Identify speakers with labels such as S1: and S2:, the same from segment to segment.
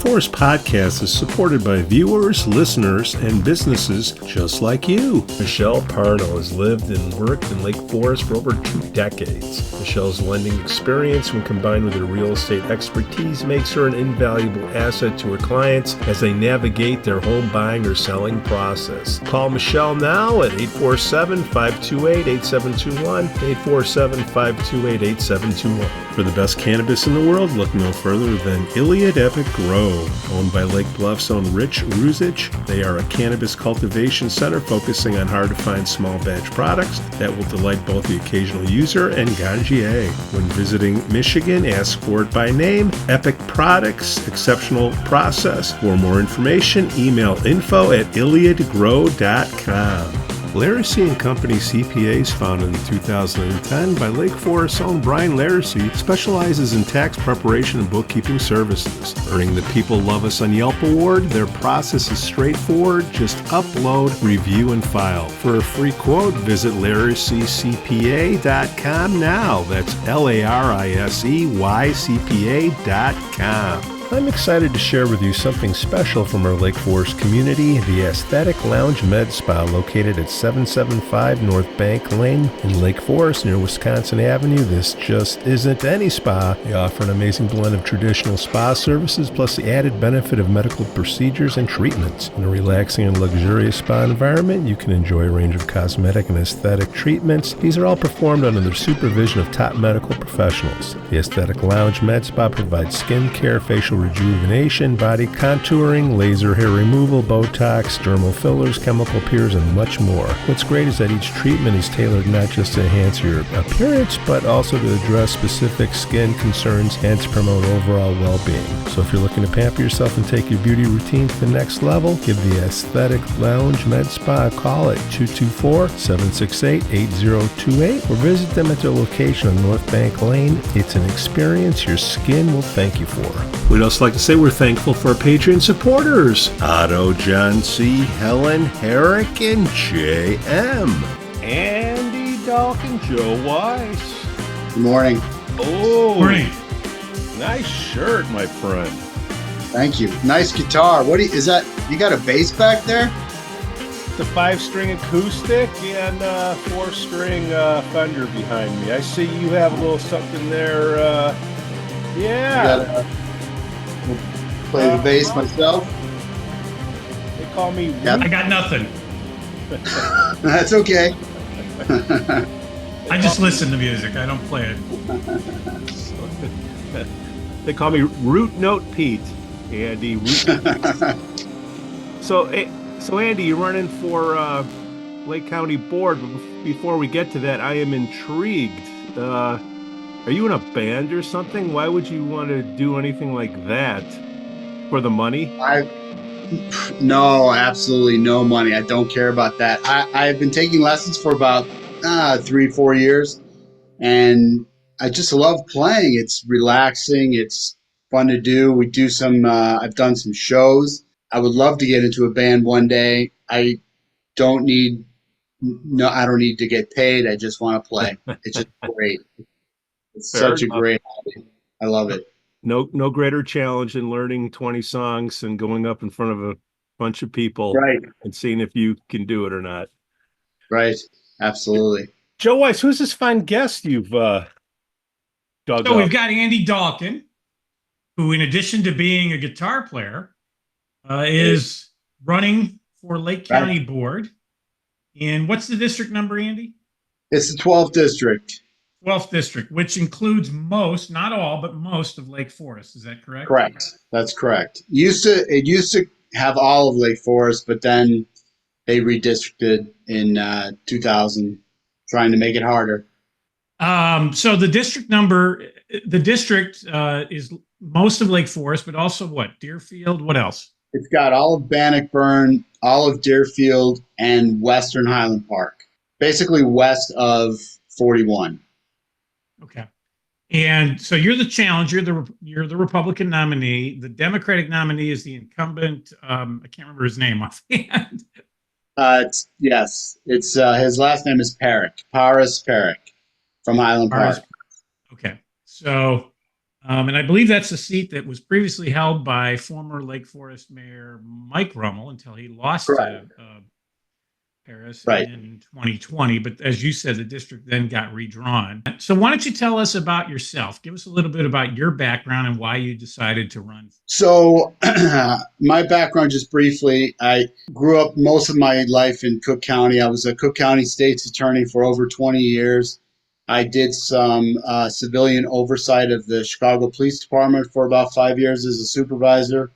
S1: Forest Podcast is supported by viewers, listeners, and businesses just like you. Michelle Parno has lived and worked in Lake Forest for over 2 decades. Michelle's lending experience, when combined with her real estate expertise, makes her an invaluable asset to her clients as they navigate their home buying or selling process. Call Michelle now at 847-528-8721, 847-528-8721. For the best cannabis in the world, look no further than Iliad Epic Grow. Owned by Lake Bluff's own Rich Ruzich, they are a cannabis cultivation center focusing on hard-to-find small batch products that will delight both the occasional user and ganjier. When visiting Michigan, ask for it by name. Epic Products, exceptional process. For more information, email info@iliadgrow.com. Laracy & Company CPAs, founded in 2010 by Lake Forest's own Brian Laracy, specializes in tax preparation and bookkeeping services. Earning the People Love Us on Yelp award, their process is straightforward. Just upload, review, and file. For a free quote, visit LaracyCPA.com now. That's LARISEYCPA.com. I'm excited to share with you something special from our Lake Forest community, the Aesthetic Lounge Med Spa, located at 775 North Bank Lane in Lake Forest near Wisconsin Avenue. This just isn't any spa. They offer an amazing blend of traditional spa services plus the added benefit of medical procedures and treatments. In a relaxing and luxurious spa environment, you can enjoy a range of cosmetic and aesthetic treatments. These are all performed under the supervision of top medical professionals. The Aesthetic Lounge Med Spa provides skin care, facial rejuvenation, body contouring, laser hair removal, Botox, dermal fillers, chemical peels, and much more. What's great is that each treatment is tailored not just to enhance your appearance, but also to address specific skin concerns and to promote overall well-being. So if you're looking to pamper yourself and take your beauty routine to the next level, give the Aesthetic Lounge Med Spa a call at 224-768-8028 or visit them at their location on North Bank Lane. It's an experience your skin will thank you for. We'd also like to say we're thankful for our Patreon supporters, Otto, John C., Helen, Herrick, and J.M. Andy Dalkin, Joe Weiss.
S2: Good morning.
S1: Oh,
S3: morning.
S1: Nice shirt, my friend.
S2: Thank you. Nice guitar. Is that? You got a bass back there?
S1: It's a 5-string acoustic and 4-string Fender behind me. I see you have a little something there. Yeah.
S2: Play the bass myself.
S1: They call me.
S3: I got nothing.
S2: That's okay.
S3: I just listen to music. I don't play it.
S1: They call me Root Note Pete, Andy. So Andy, you're running for Lake County Board. But before we get to that, I am intrigued. Are you in a band or something? Why would you want to do anything like that? For the money?
S2: No, absolutely no money. I don't care about that. I've been taking lessons for about 3-4 years, and I just love playing. It's relaxing. It's fun to do. We do some. I've done some shows. I would love to get into a band one day. I don't need to get paid. I just want to play. It's just great. It's such a great hobby. I love it.
S1: No greater challenge than learning 20 songs and going up in front of a bunch of people,
S2: right,
S1: and seeing if you can do it or not.
S2: Right. Absolutely.
S1: Joe Weiss, who's this fine guest you've dug up?
S3: So we've got Andy Dalkin, who, in addition to being a guitar player, is running for Lake County Board. And what's the district number, Andy?
S2: It's the 12th district.
S3: 12th district, which includes most, not all, but most of Lake Forest. Is that correct?
S2: Correct. That's correct. It used to have all of Lake Forest, but then they redistricted in 2000, trying to make it harder.
S3: So the district is most of Lake Forest, but also what? Deerfield? What else?
S2: It's got all of Bannockburn, all of Deerfield, and Western Highland Park. Basically west of 41.
S3: Okay. And so you're the challenger, you're the Republican nominee. The Democratic nominee is the incumbent. I can't remember his name offhand.
S2: It's his last name is Paris Perrick from Highland Park.
S3: Okay. So And I believe that's a seat that was previously held by former Lake Forest Mayor Mike Rummel until he lost
S2: Correct.
S3: to Paris
S2: Right.
S3: in 2020. But as you said, the district then got redrawn. So why don't you tell us about yourself? Give us a little bit about your background and why you decided to run.
S2: So, my background, just briefly, I grew up most of my life in Cook County. I was a Cook County State's Attorney for over 20 years. I did some civilian oversight of the Chicago Police Department for about 5 years as a supervisor.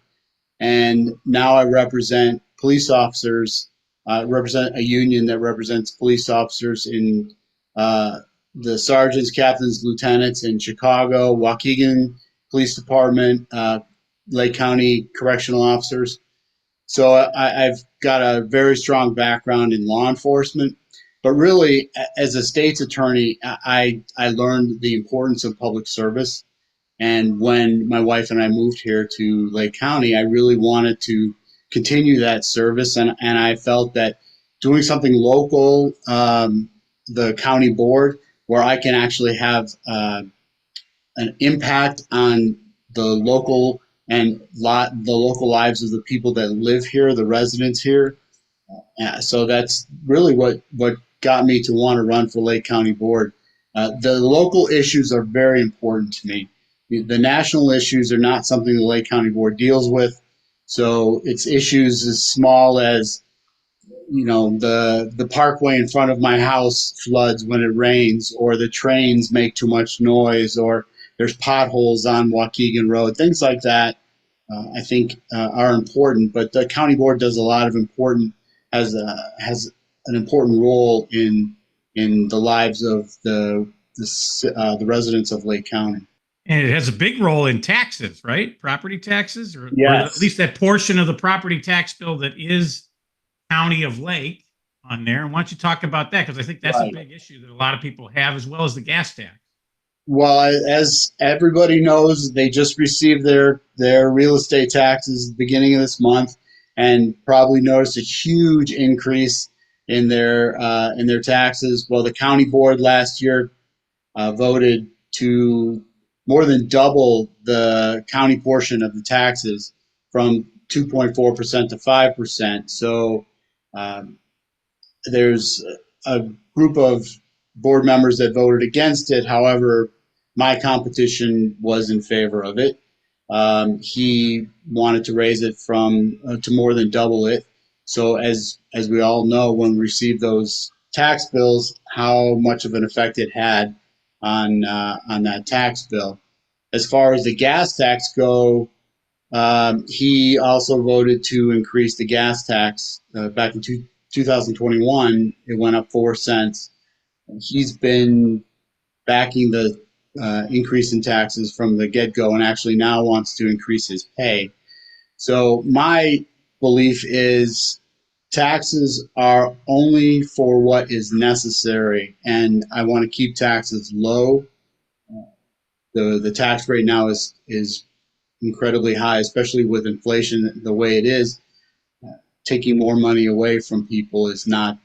S2: And now I represent police officers, represent a union that represents police officers in uh, the sergeants, captains, lieutenants in Chicago, Waukegan Police Department, Lake County correctional officers. So I've got a very strong background in law enforcement. But really, as a state's attorney, I learned the importance of public service. And when my wife and I moved here to Lake County, I really wanted to continue that service. And I felt that doing something local, the county board, where I can actually have an impact on the local lives of the people that live here, the residents here. So that's really what got me to want to run for Lake County Board. The local issues are very important to me. The national issues are not something the Lake County Board deals with. So it's issues as small as, the parkway in front of my house floods when it rains, or the trains make too much noise, or there's potholes on Waukegan Road, things like that. I think are important, but the county board does a lot of important has an important role in the lives of the residents of Lake County.
S3: And it has a big role in taxes, right? Property taxes, or at
S2: Yes.
S3: least that portion of the property tax bill that is County of Lake on there. And why don't you talk about that? Because I think that's a big issue that a lot of people have, as well as the gas tax.
S2: Well, as everybody knows, they just received their real estate taxes at the beginning of this month, and probably noticed a huge increase in their taxes. Well, the county board last year voted to more than double the county portion of the taxes from 2.4% to 5%. So um, there's a group of board members that voted against it. However, my competition was in favor of it. He wanted to raise it from to more than double it. So as we all know, when we received those tax bills, how much of an effect it had on that tax bill. As far as the gas tax go, he also voted to increase the gas tax back in 2021. It went up 4 cents. He's been backing the increase in taxes from the get-go, and actually now wants to increase his pay. So my belief is taxes are only for what is necessary, and I want to keep taxes low. The tax rate now is incredibly high, especially with inflation the way it is. Taking more money away from people is not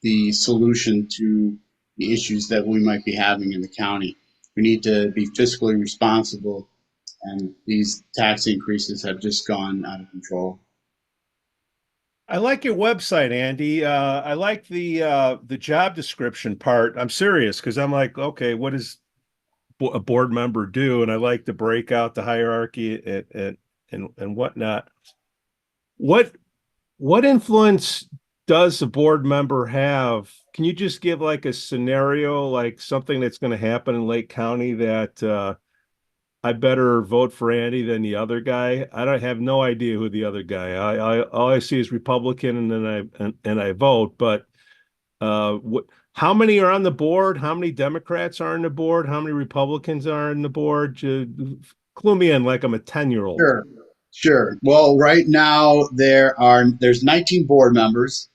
S2: the solution to the issues that we might be having in the county. We need to be fiscally responsible, and these tax increases have just gone out of control.
S1: I like your website, Andy. I like the job description part. I'm serious because I'm like, okay, what does a board member do? And I like to break out the hierarchy and whatnot. What influence does a board member have? Can you just give like a scenario, like something that's going to happen in Lake County that I better vote for Andy than the other guy? I don't have no idea who the other guy. I all I see is Republican, and then I vote. But how many are on the board? How many Democrats are on the board? How many Republicans are on the board? Clue me in like I'm a 10-year-old.
S2: Sure. Well, right now there's 19 board members,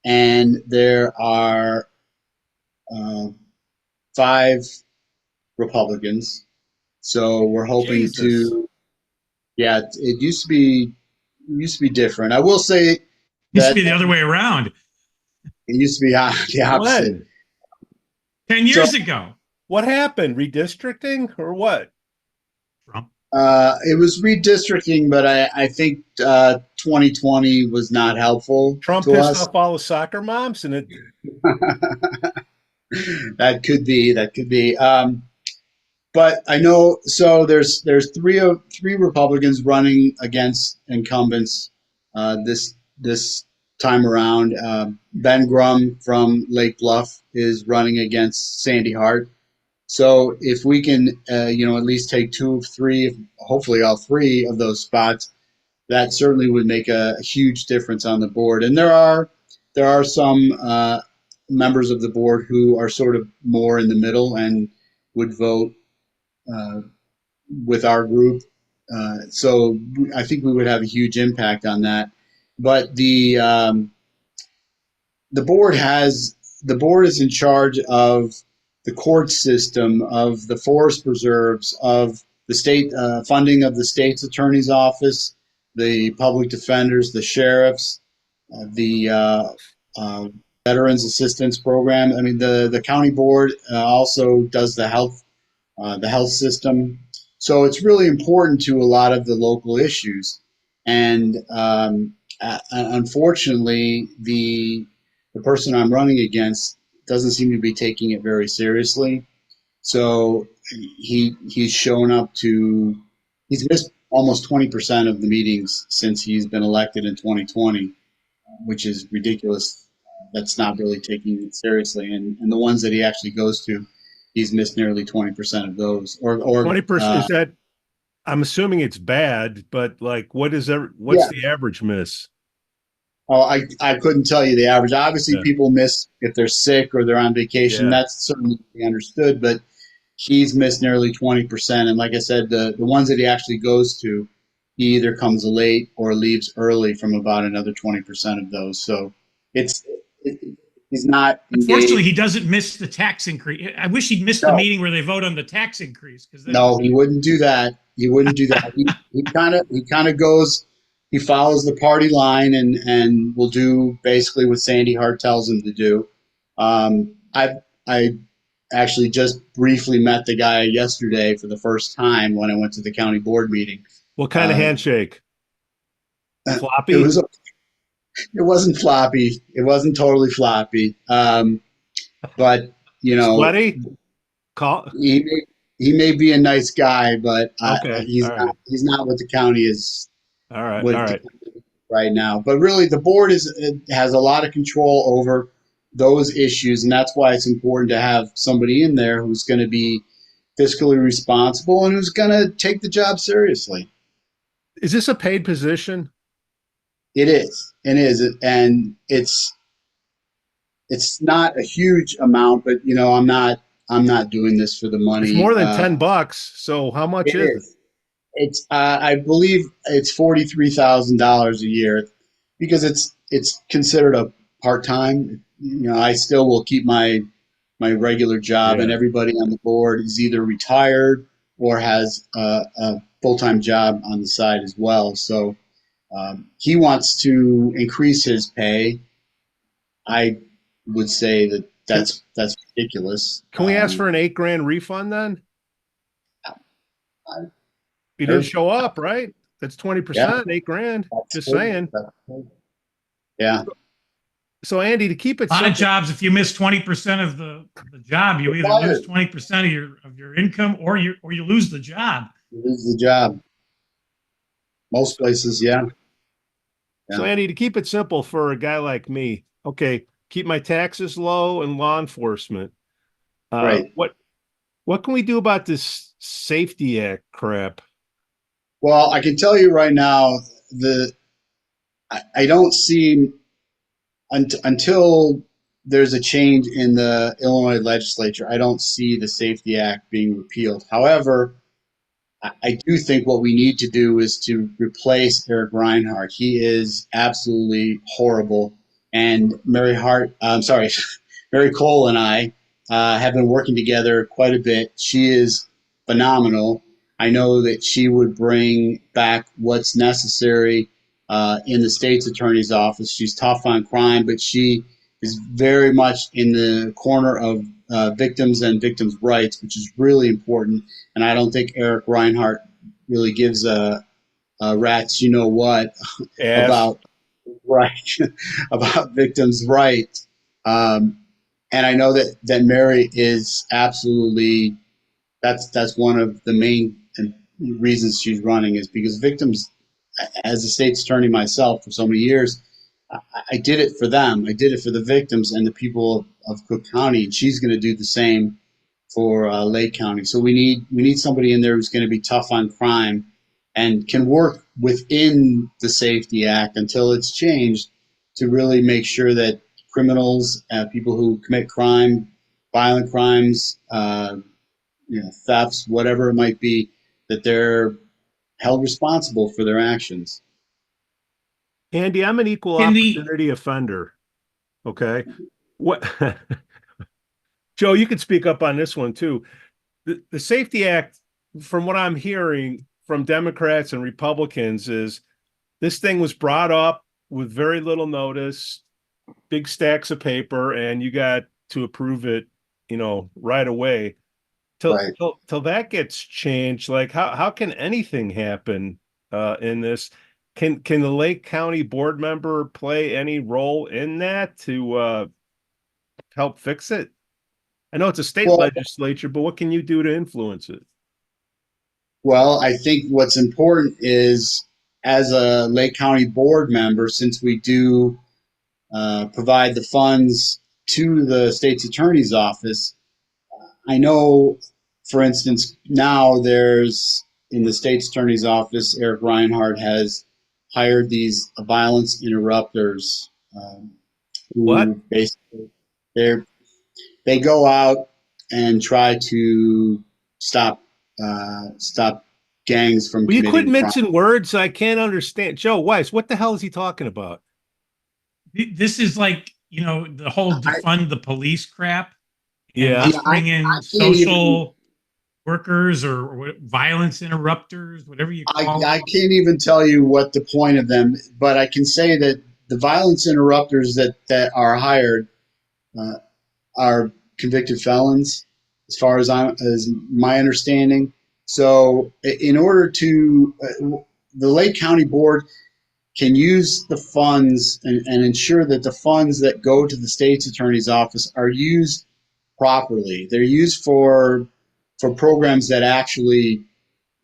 S2: and there are uh, 5 Republicans. So we're hoping
S1: Jesus.
S2: to. Yeah, it used to be different. I will say
S3: Used to
S2: that
S3: be the other way around.
S2: it used to be the opposite.
S1: When?
S3: 10
S2: So
S3: years ago.
S1: What happened? Redistricting or what?
S2: It was redistricting, but I think 2020 was not helpful
S1: Trump
S2: to
S1: pissed
S2: us.
S1: off all the soccer moms, and it.
S2: That could be. That could be. But I know. So there's three Republicans running against incumbents this time around. Ben Grum from Lake Bluff is running against Sandy Hart. So if we can, at least take two of three, hopefully all three of those spots, that certainly would make a huge difference on the board. And there are some members of the board who are sort of more in the middle and would vote uh, with our group. So I think we would have a huge impact on that. But the board has the board is in charge of the court system, of the forest preserves, of the state funding of the state's attorney's office, the public defenders, the sheriffs, the veterans assistance program. I mean, the county board also does the health system. So it's really important to a lot of the local issues. And unfortunately, the person I'm running against doesn't seem to be taking it very seriously. So he's shown up to he's missed almost 20% of the meetings since he's been elected in 2020, which is ridiculous. That's not really taking it seriously. And the ones that he actually goes to, he's missed nearly 20% of those. Or
S1: 20% is that? I'm assuming it's bad, but like, what's
S2: yeah.
S1: the average miss?
S2: Oh, I couldn't tell you the average. Obviously,
S1: Yeah.
S2: people miss if they're sick or they're on vacation.
S1: Yeah.
S2: That's certainly understood, but he's missed nearly 20%. And like I said, the ones that he actually goes to, he either comes late or leaves early from about another 20% of those. So it's he's not
S3: Unfortunately,
S2: engaged.
S3: he doesn't miss the tax increase. I wish he'd missed the
S2: No,
S3: meeting where they vote on the tax increase, because then
S2: no, he wouldn't do that. He wouldn't do that. He kind of goes. He follows the party line and will do basically what Sandy Hart tells him to do. I actually just briefly met the guy yesterday for the first time when I went to the county board meeting.
S1: What kind of
S2: Uh,
S1: handshake?
S2: it
S1: Floppy?
S2: was it wasn't floppy. It wasn't totally floppy. But
S1: Sweaty? Call.
S2: he may be a nice guy, but
S1: Okay.
S2: he's
S1: All
S2: not
S1: right.
S2: he's not what the county is.
S1: All right.
S2: What
S1: All right.
S2: right now. But really, the board has a lot of control over those issues, and that's why it's important to have somebody in there who's going to be fiscally responsible and who's going to take the job seriously.
S1: Is this a paid position?
S2: It is, and it's not a huge amount, but I'm not doing this for the
S1: It's
S2: money.
S1: more than $10. So how much
S2: It
S1: is it?
S2: is. It's I believe it's $43,000 a year because it's considered a part time. I still will keep my regular job, and
S1: Yeah.
S2: everybody on the board is either retired or has a full time job on the side as well. So he wants to increase his pay. I would say
S1: Can
S2: that's ridiculous.
S1: can we ask for an $8,000 refund then?
S2: I,
S1: You didn't
S2: sure.
S1: show up, right? That's
S2: Yeah,
S1: 20%, $8,000.
S2: that's
S1: Just
S2: good.
S1: saying.
S2: That's good. Yeah.
S1: So Andy, to keep it
S3: a lot of
S1: simple,
S3: jobs, if you miss 20% of the job, you either lose 20% of your income, or you lose the job.
S2: You lose the job. Most places, yeah.
S1: so
S2: Yeah.
S1: Andy, to keep it simple for a guy like me, okay, keep my taxes low and law enforcement.
S2: Right.
S1: What can we do about this Safety Act crap?
S2: Well, I can tell you right now, I don't see until there's a change in the Illinois legislature, I don't see the Safety Act being repealed. However, I do think what we need to do is to replace Eric Rinehart. He is absolutely horrible. And Mary Cole and I have been working together quite a bit. She is phenomenal. I know that she would bring back what's necessary in the state's attorney's office. She's tough on crime, but she is very much in the corner of victims and victims' rights, which is really important. And I don't think Eric Rinehart really gives a rat's you know what
S1: Yes.
S2: about right about victims' rights. And I know that Mary is absolutely that's one of the main reasons she's running is because victims, as a state's attorney myself for so many years, I did it for them. I did it for the victims and the people of Cook County, and she's going to do the same for Lake County. So we need somebody in there who's going to be tough on crime and can work within the Safety Act until it's changed to really make sure that criminals, people who commit crime, violent crimes, thefts, whatever it might be, that they're held responsible for their actions.
S1: Andy, I'm an equal
S3: Can the
S1: opportunity offender. Okay. What Joe, you could speak up on this one too. The Safety Act, from what I'm hearing from Democrats and Republicans, is this thing was brought up with very little notice, big stacks of paper, and you got to approve it, right away. Till
S2: Right.
S1: till that gets changed, like how can anything happen in this? Can the Lake County board member play any role in that to help fix it? I know it's a state
S2: Well,
S1: legislature, but what can you do to influence it?
S2: well, I think what's important is as a Lake County board member, since we do provide the funds to the state's attorney's office, I know, for instance, now there's in the state's attorney's office, Eric Rinehart has hired these violence interrupters
S1: What?
S2: who basically they go out and try to stop gangs from
S1: Will you quit
S2: committing crime.
S1: mixing words? I can't understand. Joe Weiss, what the hell is he talking about?
S3: this is like the whole
S2: I,
S3: defund the police crap, and
S1: Yeah.
S3: let's
S2: I
S3: bring in
S2: can't even
S3: social workers or violence interrupters, whatever you call
S2: I
S3: them.
S2: can't even tell you what the point of them, but I can say that the violence interrupters that are hired uh, are convicted felons, as far as my understanding. So, in order to the Lake County Board can use the funds and ensure that the funds that go to the state's attorney's office are used properly. They're used for programs that actually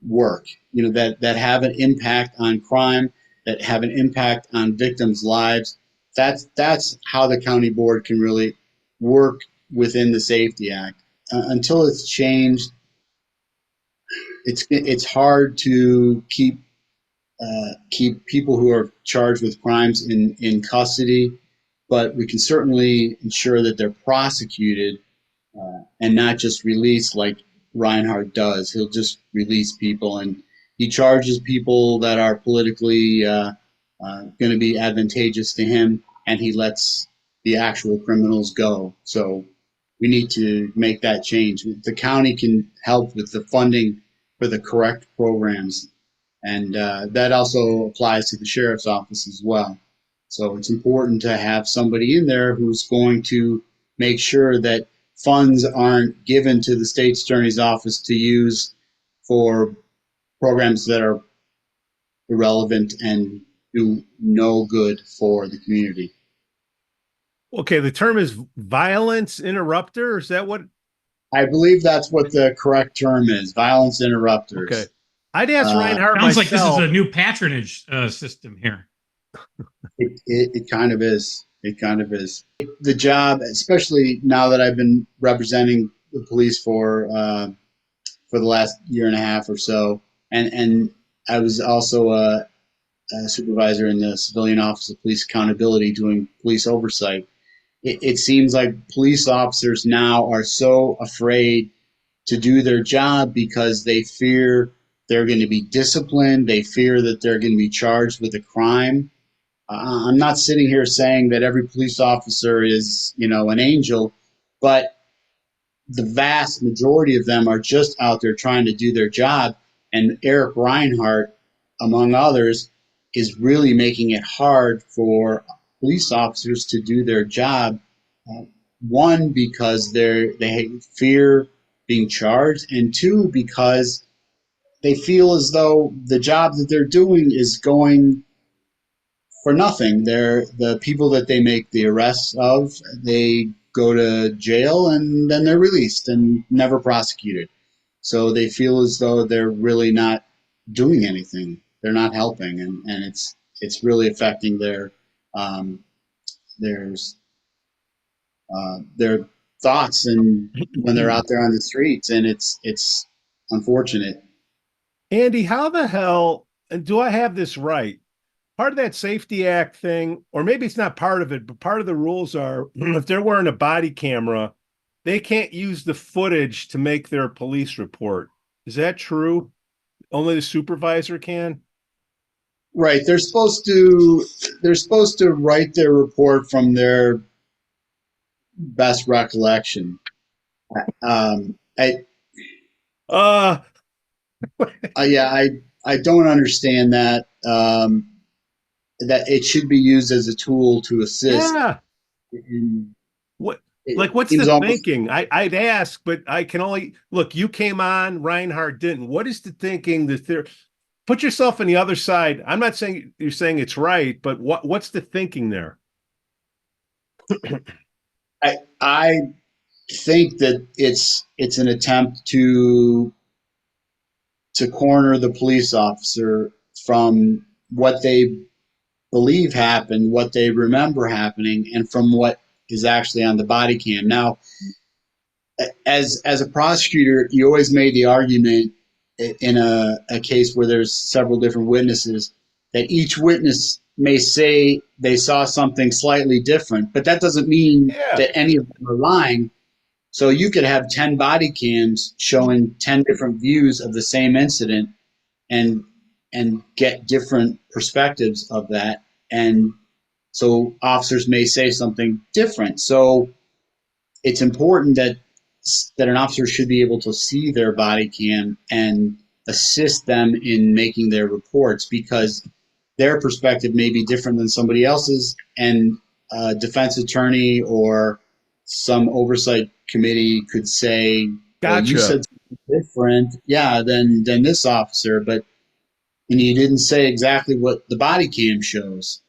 S2: work, that have an impact on crime, that have an impact on victims' lives. That's how the county board can really work within the Safety Act. Until it's changed, it's hard to keep people who are charged with crimes in custody, but we can certainly ensure that they're prosecuted and not just released like Reinhardt does. He'll just release people, and he charges people that are politically going to be advantageous to him, and he lets the actual criminals go. So we need to make that change. The county can help with the funding for the correct programs, and that also applies to the sheriff's office as well. So it's important to have somebody in there who's going to make sure that funds aren't given to the state's attorney's office to use for programs that are irrelevant and do no good for the community.
S1: Okay, the term is violence interrupter. Is that what?
S2: I believe that's what the correct term is, violence
S1: Okay.
S2: interrupters.
S1: I'd ask Reinhardt
S3: Sounds like this is
S1: myself.
S3: a new patronage system here.
S2: It kind of is. It kind of is. The job, especially now that I've been representing the police for the last year and a half or so, and I was also a supervisor in the Civilian Office of Police Accountability doing police oversight. It seems like police officers now are so afraid to do their job because they fear they're going to be disciplined. They fear that they're going to be charged with a crime. I'm not sitting here saying that every police officer is, an angel, but the vast majority of them are just out there trying to do their job. And Eric Rinehart, among others, is really making it hard for police officers to do their job. One, because they fear being charged, and two, because they feel as though the job that they're doing is going for nothing. They're the people that they make the arrests of, they go to jail and then they're released and never prosecuted. So they feel as though they're really not doing anything. They're not helping, and it's really affecting um, their their thoughts and when they're out there on the streets, and it's unfortunate.
S1: Andy, how the hell, and do I have this right? Part of that Safety Act thing, or maybe it's not part of it, but part of the rules are if they're wearing a body camera, they can't use the footage to make their police report. Is that true? Only the supervisor can?
S2: Right. They're supposed to write their report from their best recollection. Um, I,
S1: Uh,
S2: yeah, I don't understand that. That it should be used as a tool to assist.
S1: yeah.
S2: In,
S1: What
S2: it
S1: like what's
S2: seems
S1: the
S2: almost
S1: thinking? I'd ask, but I can only look, you came on, Reinhardt didn't. What is the thinking? Put yourself on the other side. I'm not saying you're saying it's right, but what's the thinking there?
S2: I think that it's an attempt to corner the police officer from what they believe happened, what they remember happening, and from what is actually on the body cam. Now, as a prosecutor, you always made the argument in a case where there's several different witnesses that each witness may say they saw something slightly different, but that doesn't mean
S1: Yeah,
S2: that any of them are lying. So you could have 10 body cams showing 10 different views of the same incident and get different perspectives of that. And so officers may say something different. So it's important that an officer should be able to see their body cam and assist them in making their reports, because their perspective may be different than somebody else's, and a defense attorney or some oversight committee could say, well, you
S1: gotcha.
S2: said something different, yeah, than this officer, but and you didn't say exactly what the body cam shows.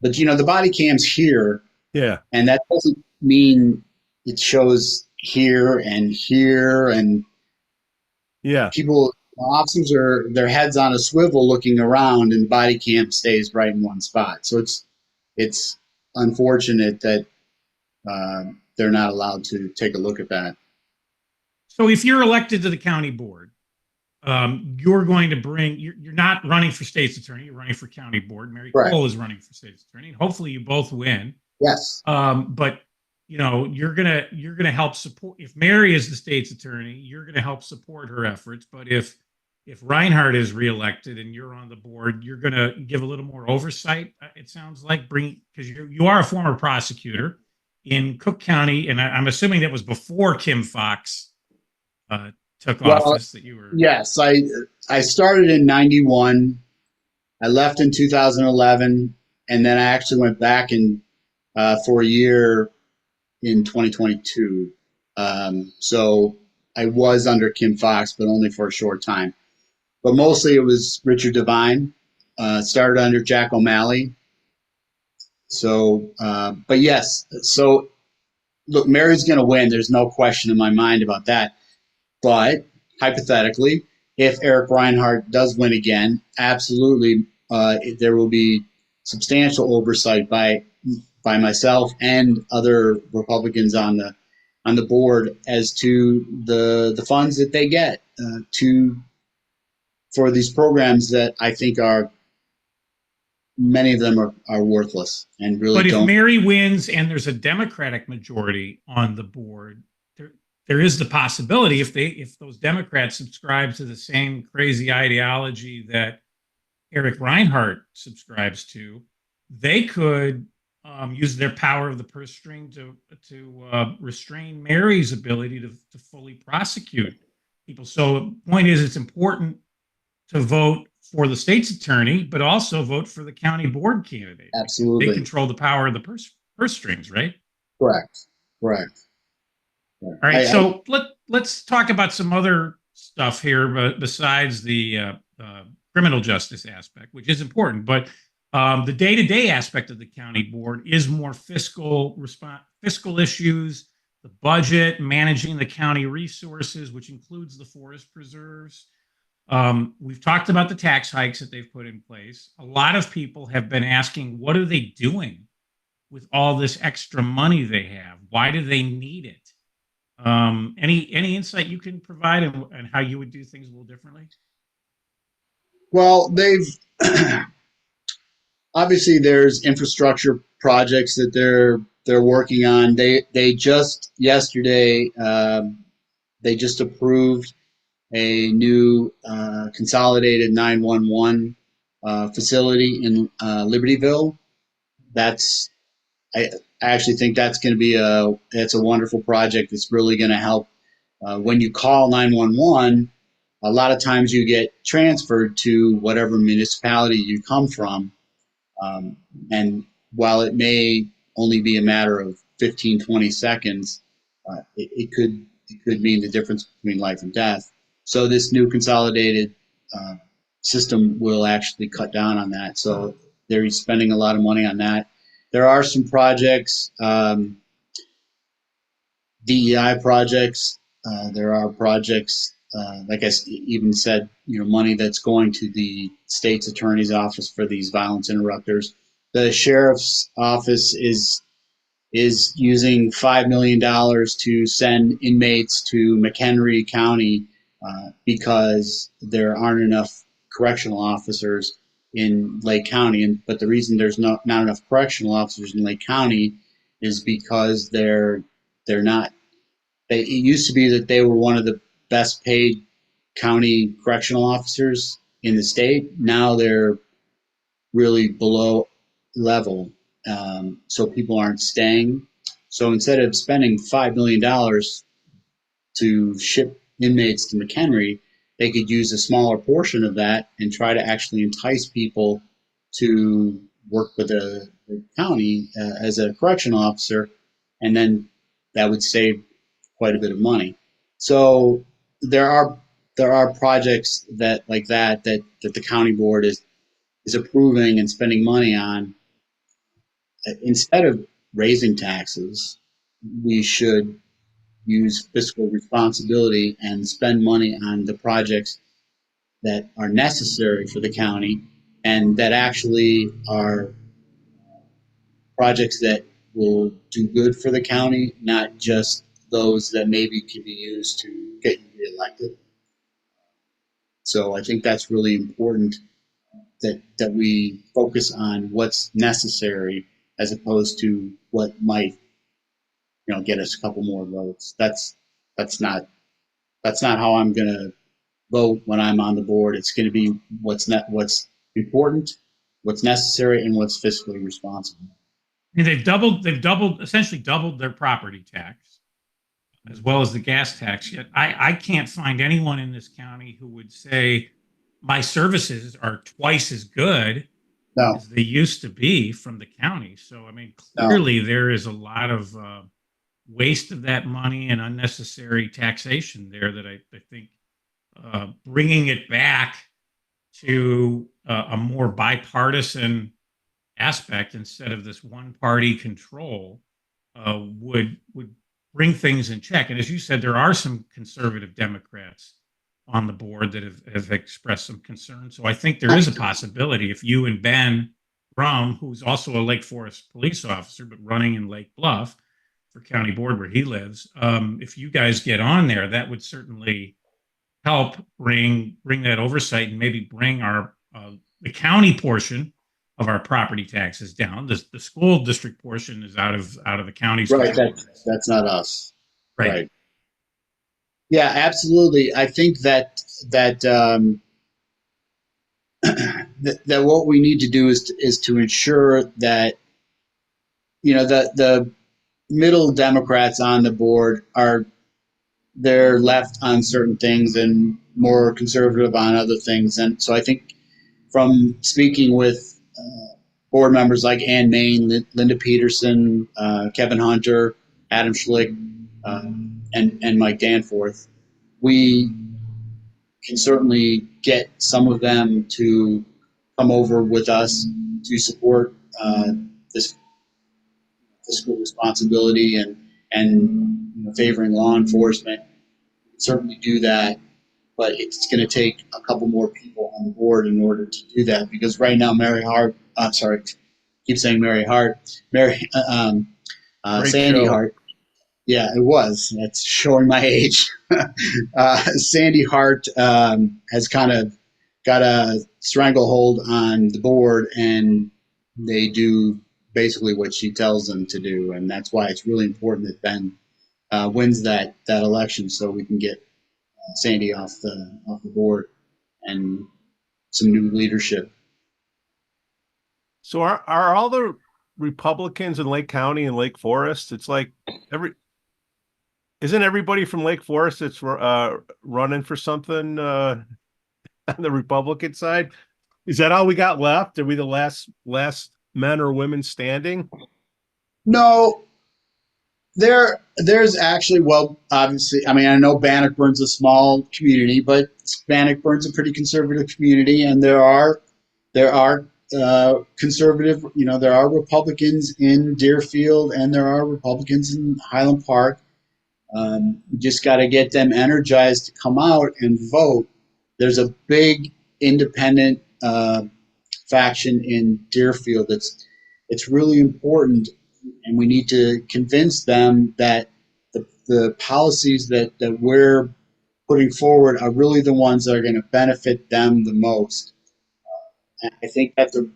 S2: But the body cam's here,
S1: Yeah,
S2: and that doesn't mean it shows here, and
S1: yeah.
S2: people, officers are their heads on a swivel looking around, and the body cam stays right in one spot. So it's unfortunate that they're not allowed to take a look at that.
S3: So if you're elected to the county board, you're going to you're not running for state's attorney, you're running for county board. Mary
S2: Correct.
S3: Cole is running for state's attorney. Hopefully you both win.
S2: Yes.
S3: But you're gonna help support. If Mary is the state's attorney, you're gonna help support her efforts. But if Rinehart is reelected and you're on the board, you're gonna give a little more oversight. It sounds like because you are a former prosecutor in Cook County, and I'm assuming that was before Kim Foxx took office. That you were.
S2: Yes, I started in '91. I left in 2011, and then I actually went back for a year in 2022. So I was under Kim Foxx, but only for a short time. But mostly it was Richard Devine. Started under Jack O'Malley. So, but yes. So look, Mary's going to win. There's no question in my mind about that. But hypothetically, if Eric Rinehart does win again, absolutely, there will be substantial oversight by myself and other Republicans on the board as to the funds that they get for these programs that I think are many of them are worthless and really
S3: But if
S2: don't.
S3: Mary wins and there's a Democratic majority on the board, there is the possibility if those Democrats subscribe to the same crazy ideology that Eric Rinehart subscribes to, they could use their power of the purse string to restrain Mary's ability to fully prosecute people. So the point is, it's important to vote for the state's attorney, but also vote for the county board candidate.
S2: Absolutely.
S3: They control the power of the purse strings, right?
S2: Correct.
S3: All right, so let's talk about some other stuff here, but besides the criminal justice aspect, which is important, but the day-to-day aspect of the county board is more fiscal issues, the budget, managing the county resources, which includes the forest preserves. We've talked about the tax hikes that they've put in place. A lot of people have been asking, what are they doing with all this extra money they have? Why do they need it? Any insight you can provide and how you would do things a little differently?
S2: Well, they've obviously there's infrastructure projects that they're working on. They just yesterday they just approved a new consolidated 911 facility in Libertyville. That's I actually think that's going to be it's a wonderful project. It's really going to help when you call 911. A lot of times you get transferred to whatever municipality you come from, um, and while it may only be a matter of 15, 20 seconds, it could mean the difference between life and death. So this new consolidated uh, system will actually cut down on that. So they're spending a lot of money on that. There are some projects, DEI projects. There are projects, like I even said, money that's going to the state's attorney's office for these violence interrupters. The sheriff's office is using $5 million to send inmates to McHenry County because there aren't enough correctional officers in Lake County. But the reason there's not enough correctional officers in Lake County is because they're not. It used to be that they were one of the best paid county correctional officers in the state. Now they're really below level, so people aren't staying. So instead of spending $5 million to ship inmates to McHenry, they could use a smaller portion of that and try to actually entice people to work with the county as a correctional officer, and then that would save quite a bit of money. So there are projects that like that the county board is approving and spending money on. Instead of raising taxes, we should use fiscal responsibility and spend money on the projects that are necessary for the county and that actually are projects that will do good for the county, not just those that maybe can be used to get you reelected. So I think that's really important that we focus on what's necessary as opposed to what might get us a couple more votes. That's not that's not how I'm going to vote when I'm on the board. It's going to be what's important, what's necessary, and what's fiscally responsible.
S3: And essentially doubled their property tax as well as the gas tax. Yet I can't find anyone in this county who would say my services are twice as good
S2: No,
S3: as they used to be from the county. So, I mean,
S2: no,
S3: clearly there is a lot of waste of that money and unnecessary taxation there that I think bringing it back to a more bipartisan aspect instead of this one party control would bring things in check. And as you said, there are some conservative Democrats on the board that have expressed some concern. So I think there is a possibility if you and Ben Brum, who's also a Lake Forest police officer, but running in Lake Bluff for county board where he lives, if you guys get on there, that would certainly help bring that oversight and maybe bring our the county portion of our property taxes down. The school district portion is out of the county's
S2: right.
S3: control.
S2: That's not us.
S3: Right.
S2: Right. Yeah, absolutely. I think that that what we need to do is to ensure that the middle Democrats on the board they're left on certain things and more conservative on other things. And so I think from speaking with board members like Ann Main, Linda Peterson, Kevin Hunter, Adam Schlick, and Mike Danforth, we can certainly get some of them to come over with us to support this fiscal responsibility and favoring law enforcement. We can certainly do that, but it's going to take a couple more people on board in order to do that, because right now keep saying Mary Hart,
S1: Great
S2: Sandy
S1: show.
S2: Hart. Yeah, it was. That's showing my age. Sandy Hart has kind of got a stranglehold on the board, and they do basically what she tells them to do, and that's why it's really important that Ben wins that election, so we can get Sandy off the board and some new leadership.
S1: So are all the Republicans in Lake County and Lake Forest? It's like isn't everybody from Lake Forest that's running for something on the Republican side? Is that all we got left? Are we the last men or women standing?
S2: No, there's actually, well, obviously, I mean, I know Bannockburn's a small community, but Bannockburn's a pretty conservative community, and there are conservative, there are Republicans in Deerfield, and there are Republicans in Highland Park. You just got to get them energized to come out and vote. There's a big independent faction in Deerfield. It's really important, and we need to convince them that the policies that we're putting forward are really the ones that are going to benefit them the most. I think that the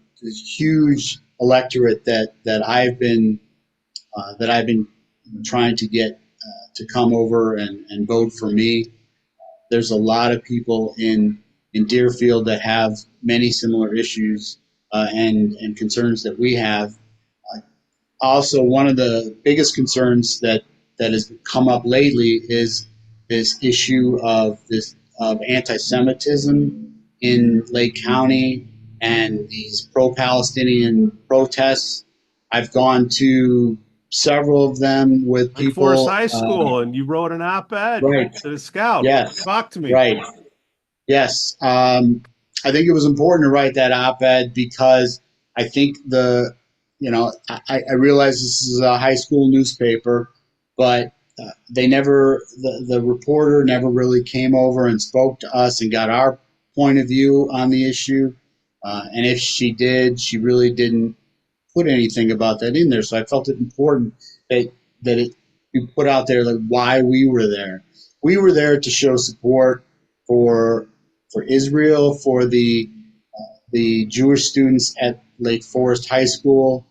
S2: huge electorate that I've been trying to get to come over and vote for me. There's a lot of people in Deerfield that have many similar issues and concerns that we have. Also, one of the biggest concerns that has come up lately is this issue of anti-Semitism in Lake County and these pro-Palestinian protests. I've gone to several of them with
S1: Lake
S2: people.
S1: Forest High School, and you wrote an op-ed
S2: Right.
S1: to the Scout.
S2: Yes.
S1: Talk to me.
S2: Right. Yes. I think it was important to write that op-ed because I think I realize this is a high school newspaper, but the reporter never really came over and spoke to us and got our point of view on the issue. And if she did, she really didn't put anything about that in there. So I felt it important that it be put out there, like why we were there. We were there to show support for Israel, for the Jewish students at Lake Forest High School,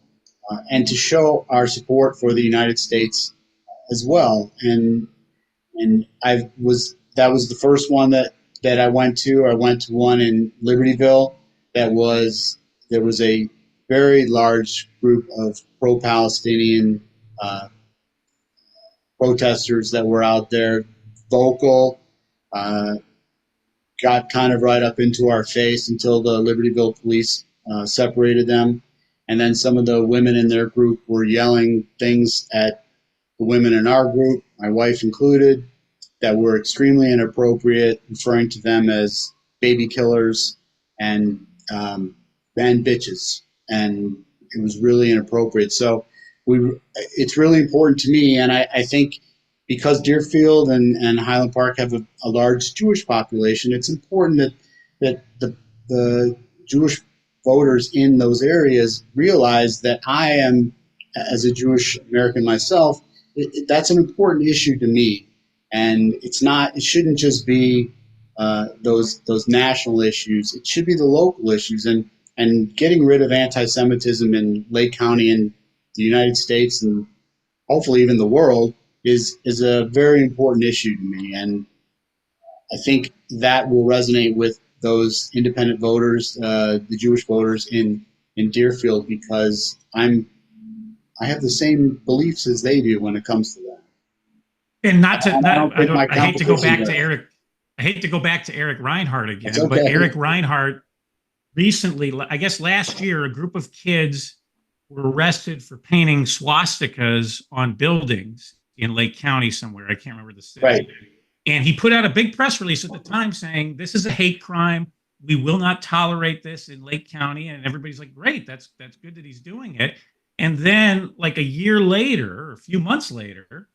S2: and to show our support for the United States as well. And that was the first one that I went to. I went to one in Libertyville. There was a very large group of pro-Palestinian protesters that were out there, vocal, got kind of right up into our face until the Libertyville police separated them. And then some of the women in their group were yelling things at the women in our group, my wife included, that were extremely inappropriate, referring to them as baby killers and bitches. And it was really inappropriate. So it's really important to me. And I think because Deerfield and Highland Park have a large Jewish population, it's important that the Jewish voters in those areas realize that I am, as a Jewish American myself, that's an important issue to me. And it shouldn't just be those national issues. It should be the local issues. And getting rid of anti-Semitism in Lake County and the United States and hopefully even the world is a very important issue to me. And I think that will resonate with those independent voters, the Jewish voters in Deerfield, because I have the same beliefs as they do when it comes to that.
S3: And
S2: I
S3: hate to go back to Eric. I hate to go back to Eric Rinehart again,
S2: okay.
S3: But Eric Rinehart recently, I guess last year, a group of kids were arrested for painting swastikas on buildings in Lake County somewhere. I can't remember the city.
S2: Right.
S3: And he put out a big press release at the time saying, this is a hate crime. We will not tolerate this in Lake County. And everybody's like, great, that's good that he's doing it. And then like a year later, or a few months later,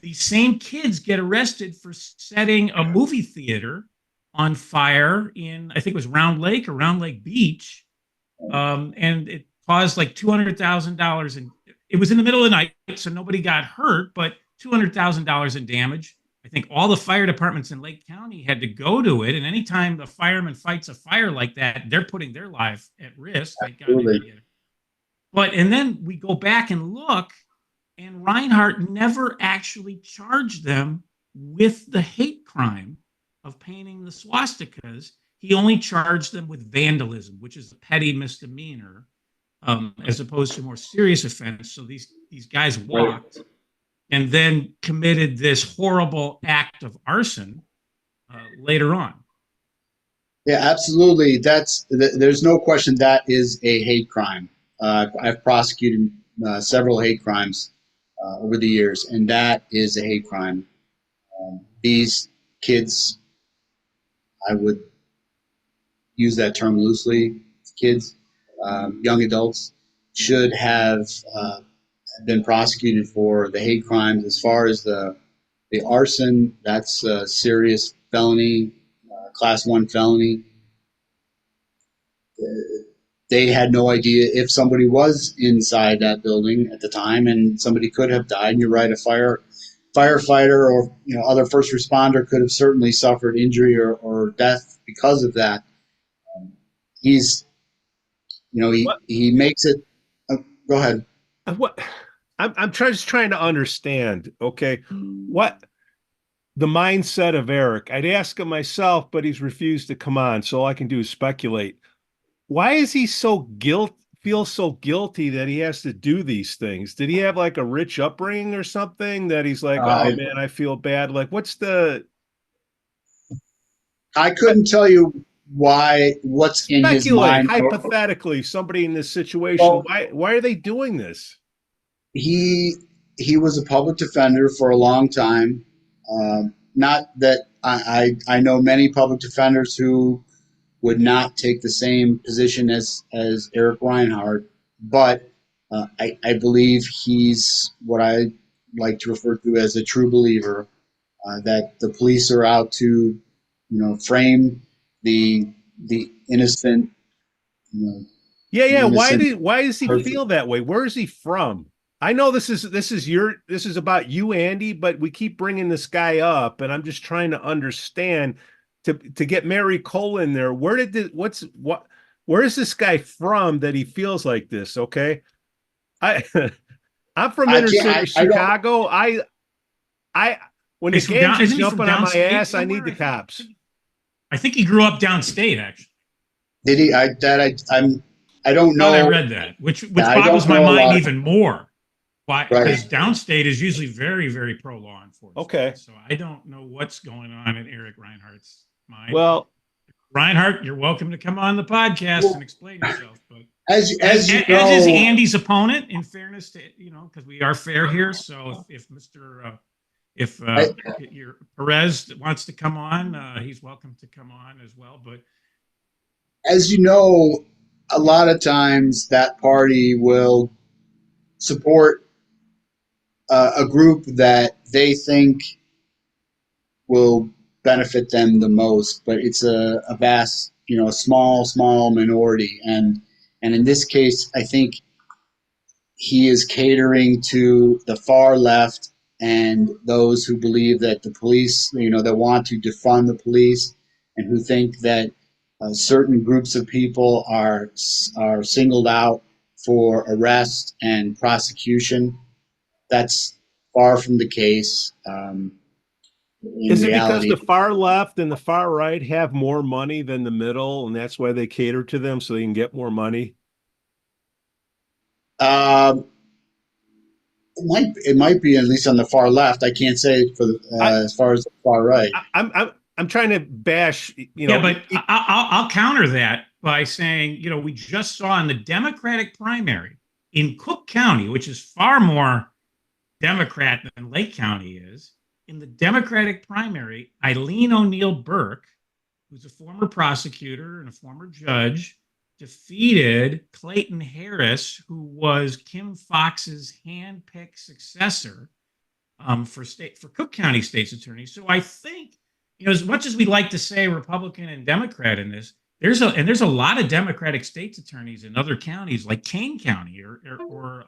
S3: these same kids get arrested for setting a movie theater on fire in, I think it was Round Lake or Round Lake Beach. And it caused like $200,000. And it was in the middle of the night, so nobody got hurt, but $200,000 in damage. I think all the fire departments in Lake County had to go to it. And anytime a fireman fights a fire like that, they're putting their life at risk. But, and then we go back and look, and Rinehart never actually charged them with the hate crime of painting the swastikas. He only charged them with vandalism, which is a petty misdemeanor, as opposed to a more serious offense. So these guys walked and then committed this horrible act of arson later on.
S2: Yeah, absolutely. There's no question that is a hate crime. I've prosecuted several hate crimes over the years, and that is a hate crime. These kids, I would use that term loosely, kids, young adults, should have been prosecuted for the hate crimes. As far as the arson, that's a serious felony, class 1 felony. They had no idea if somebody was inside that building at the time, and somebody could have died. And you're right, a firefighter or other first responder could have certainly suffered injury or death because of that. He makes it. Go ahead.
S1: What I'm just trying to understand. Okay, what the mindset of Eric? I'd ask him myself, but he's refused to come on, so all I can do is speculate. Why is he feel so guilty that he has to do these things? Did he have like a rich upbringing or something that he's like, oh man, I feel bad? Like,
S2: I couldn't tell you what's in his mind.
S1: Hypothetically, somebody in this situation, why are they doing this?
S2: He was a public defender for a long time. Not that I know many public defenders who would not take the same position as Eric Rinehart, but I believe he's what I like to refer to as a true believer, that the police are out to, frame the innocent.
S1: Yeah. Why does he feel that way? Where is he from? I know this is about you, Andy, but we keep bringing this guy up, and I'm just trying to understand. To get Mary Cole in there, where is this guy from that he feels like this? Okay, I'm from inner city Chicago. When the gangs are jumping on my ass, I need the cops.
S3: I think he grew up downstate, actually.
S2: Did he? I don't know.
S3: I read that, which boggles my mind even more. Why? Because downstate is usually very, very pro law enforcement.
S1: Okay,
S3: so I don't know what's going on in Eric Rinehart's mind.
S1: Well,
S3: Rinehart, you're welcome to come on the podcast and explain yourself. But
S2: as is
S3: Andy's opponent, in fairness to because we are fair here. So if your Perez wants to come on, he's welcome to come on as well. But
S2: as you know, a lot of times that party will support a group that they think will benefit them the most, but it's a vast, a small minority, and in this case, I think he is catering to the far left and those who believe that the police, that want to defund the police, and who think that certain groups of people are singled out for arrest and prosecution. That's far from the case.
S1: Is it because the far left and the far right have more money than the middle, and that's why they cater to them so they can get more money?
S2: It might be, at least on the far left. I can't say as far as the far right.
S1: I'm trying to bash.
S3: Yeah, but I'll counter that by saying, we just saw in the Democratic primary in Cook County, which is far more Democrat than Lake County is, In the Democratic primary, Eileen O'Neill Burke, who's a former prosecutor and a former judge, defeated Clayton Harris, who was Kim Foxx's hand-picked successor for Cook County State's Attorney. So I think, as much as we like to say Republican and Democrat in this, there's a lot of Democratic state's attorneys in other counties like Kane County or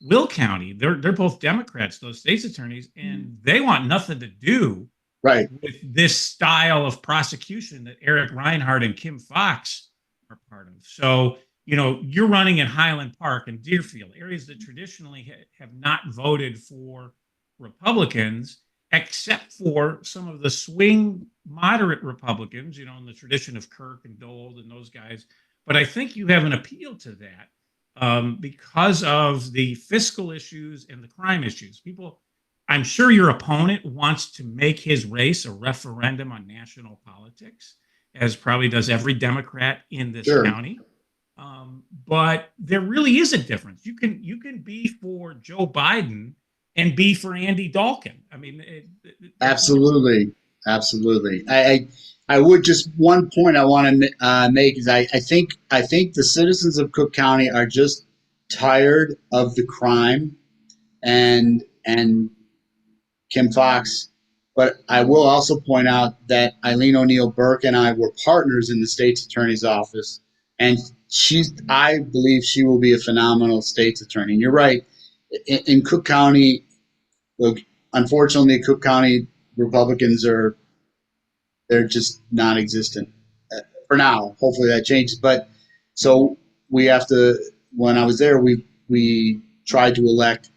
S3: Will County. They're both Democrats, those state's attorneys, and they want nothing to do
S2: Right.
S3: with this style of prosecution that Eric Rinehart and Kim Foxx are part of. So, you're running in Highland Park and Deerfield, areas that traditionally have not voted for Republicans, except for some of the swing moderate Republicans, in the tradition of Kirk and Dole and those guys. But I think you have an appeal to that because of the fiscal issues and the crime issues. I'm sure your opponent wants to make his race a referendum on national politics, as probably does every Democrat in this county. But there really is a difference. You can be for Joe Biden and be for Andy Dalkin. I mean,
S2: absolutely. I would just one point I want to make is I think the citizens of Cook County are just tired of the crime and Kim Foxx. But I will also point out that Eileen O'Neill Burke and I were partners in the state's attorney's office, and I believe she will be a phenomenal state's attorney. And you're right. In Cook County, look, unfortunately, Cook County Republicans they're just non-existent for now. Hopefully that changes. But so we have to. When I was there, we tried to elect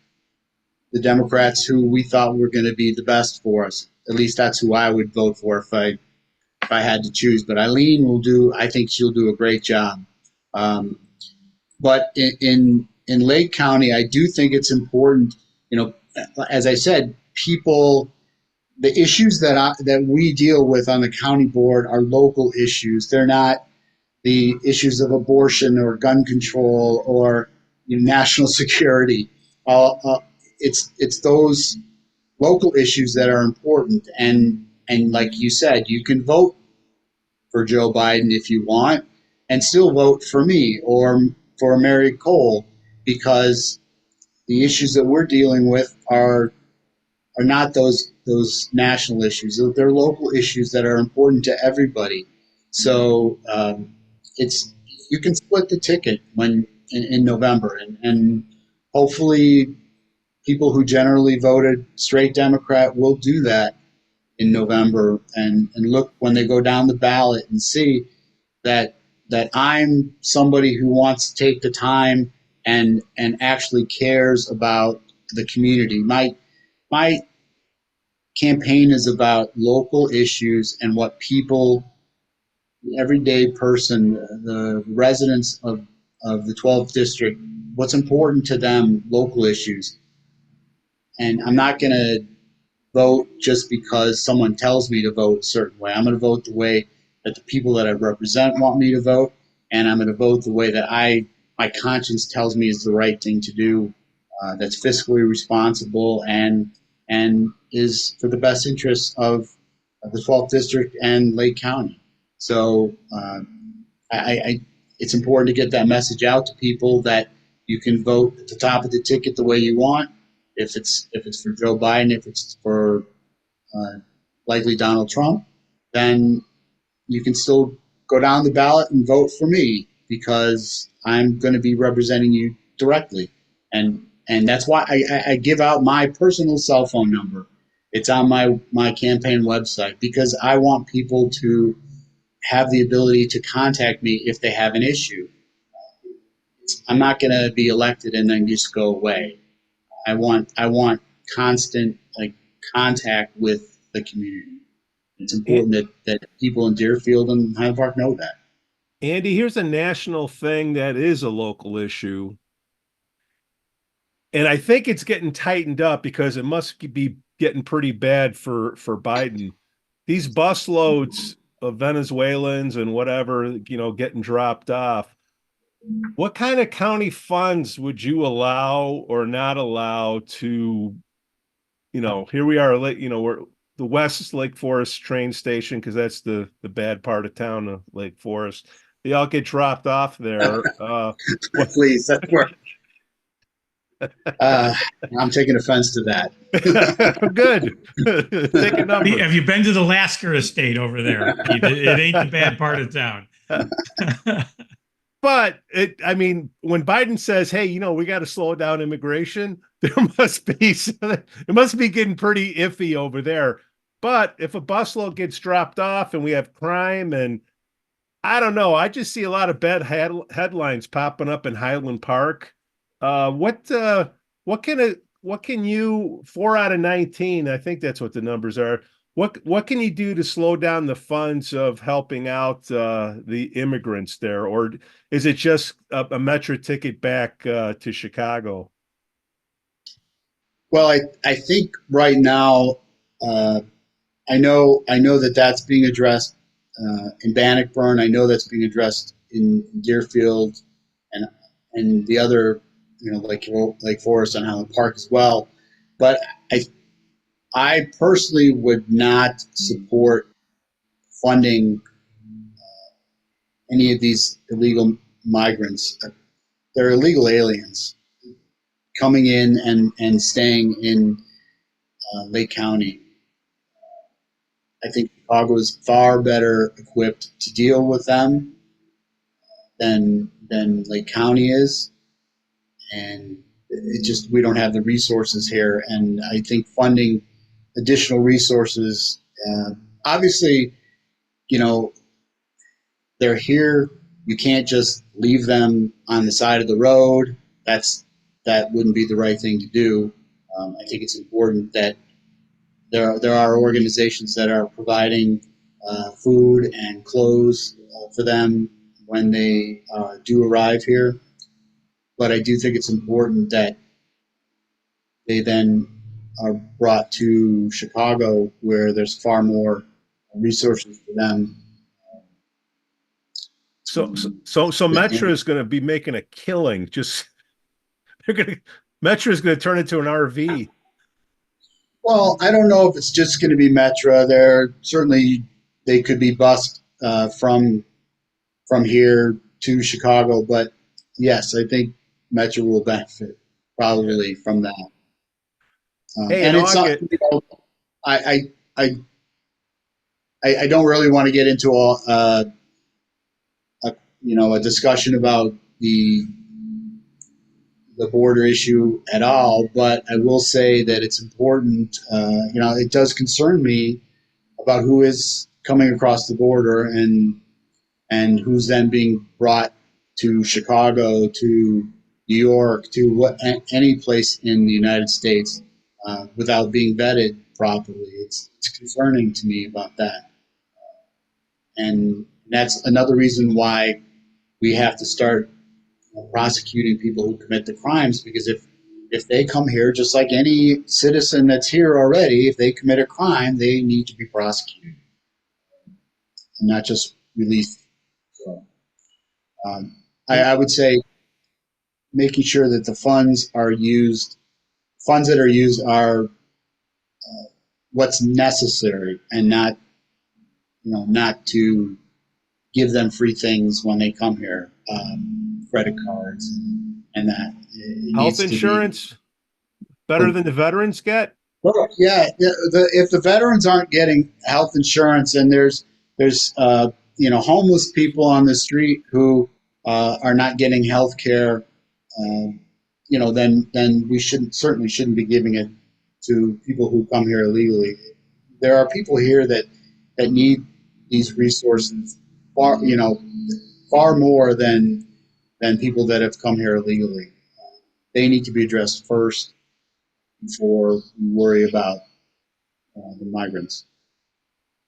S2: the Democrats who we thought were going to be the best for us. At least that's who I would vote for if I had to choose. But Eileen I think she'll do a great job. But in Lake County, I do think it's important. As I said, the issues that we deal with on the county board are local issues. They're not the issues of abortion or gun control or national security. It's those local issues that are important. And like you said, you can vote for Joe Biden if you want, and still vote for me or for Mary Cole, because the issues that we're dealing with are not those national issues. They're local issues that are important to everybody. So you can split the ticket in November, and hopefully people who generally voted straight Democrat will do that in November and look when they go down the ballot and see that I'm somebody who wants to take the time and actually cares about the community. My campaign is about local issues and what people, the everyday person, the residents of the 12th district, what's important to them, local issues. And I'm not going to vote just because someone tells me to vote a certain way. I'm going to vote the way that the people that I represent want me to vote, and I'm going to vote the way that my conscience tells me is the right thing to do, that's fiscally responsible and is for the best interests of the 12th district and Lake County. So it's important to get that message out to people that you can vote at the top of the ticket the way you want. If it's for Joe Biden, if it's for likely Donald Trump, then you can still go down the ballot and vote for me because I'm going to be representing you directly. And that's why I give out my personal cell phone number. It's on my campaign website because I want people to have the ability to contact me if they have an issue. I'm not going to be elected and then just go away. I want constant contact with the community. It's important that people in Deerfield and Highland Park know that.
S1: Andy, here's a national thing that is a local issue. And I think it's getting tightened up because it must be getting pretty bad for Biden. These bus loads of Venezuelans and whatever, getting dropped off. What kind of county funds would you allow or not allow to here we are, we're the West Lake Forest train station, because that's the bad part of town of Lake Forest. They all get dropped off there. What?
S2: Please, that's where I'm taking offense to that.
S1: Good. Take a number.
S3: Have you been to the Lasker estate over there, Pete? It ain't the bad part of town.
S1: But when Biden says, "Hey, we got to slow down immigration," it must be getting pretty iffy over there. But if a busload gets dropped off and we have crime, and I don't know, I just see a lot of bad headlines popping up in Highland Park. What can you 4 out of 19? I think that's what the numbers are. What can you do to slow down the funds of helping out the immigrants there, or is it just a metro ticket back to Chicago?
S2: Well, I think right now, I know that that's being addressed in Bannockburn. I know that's being addressed in Deerfield and the other, Lake Forest and Highland Park as well. But I personally would not support funding any of these illegal migrants. They're illegal aliens coming in and staying in Lake County. I think Chicago is far better equipped to deal with them than Lake County is, and we don't have the resources here. And I think funding additional resources, obviously, they're here. You can't just leave them on the side of the road. That wouldn't be the right thing to do. I think it's important that there are organizations that are providing food and clothes for them when they do arrive here. But I do think it's important that they then are brought to Chicago, where there's far more resources for them.
S1: So Metro is going to be making a killing. Metro is going to turn into an RV.
S2: Well, I don't know if it's just going to be Metro. They could be bused from here to Chicago, but yes, I think Metro will benefit probably from that.
S1: Hey,
S2: and it's not. I don't really want to get into a discussion about the border issue at all, but I will say that it's important. It does concern me about who is coming across the border and who's then being brought to Chicago, to New York, to any place in the United States without being vetted properly. It's concerning to me about that, and that's another reason why we have to start prosecuting people who commit the crimes, because if they come here, just like any citizen that's here already, if they commit a crime, they need to be prosecuted and not just released. So, I would say making sure that the funds that are used are what's necessary, and not to give them free things when they come here, credit cards and that.
S1: Health insurance better than the veterans get?
S2: Well, yeah. If the veterans aren't getting health insurance, and there's homeless people on the street who are not getting health care, then we certainly shouldn't be giving it to people who come here illegally. There are people here that need these resources far more than people that have come here illegally. They need to be addressed first before we worry about the migrants.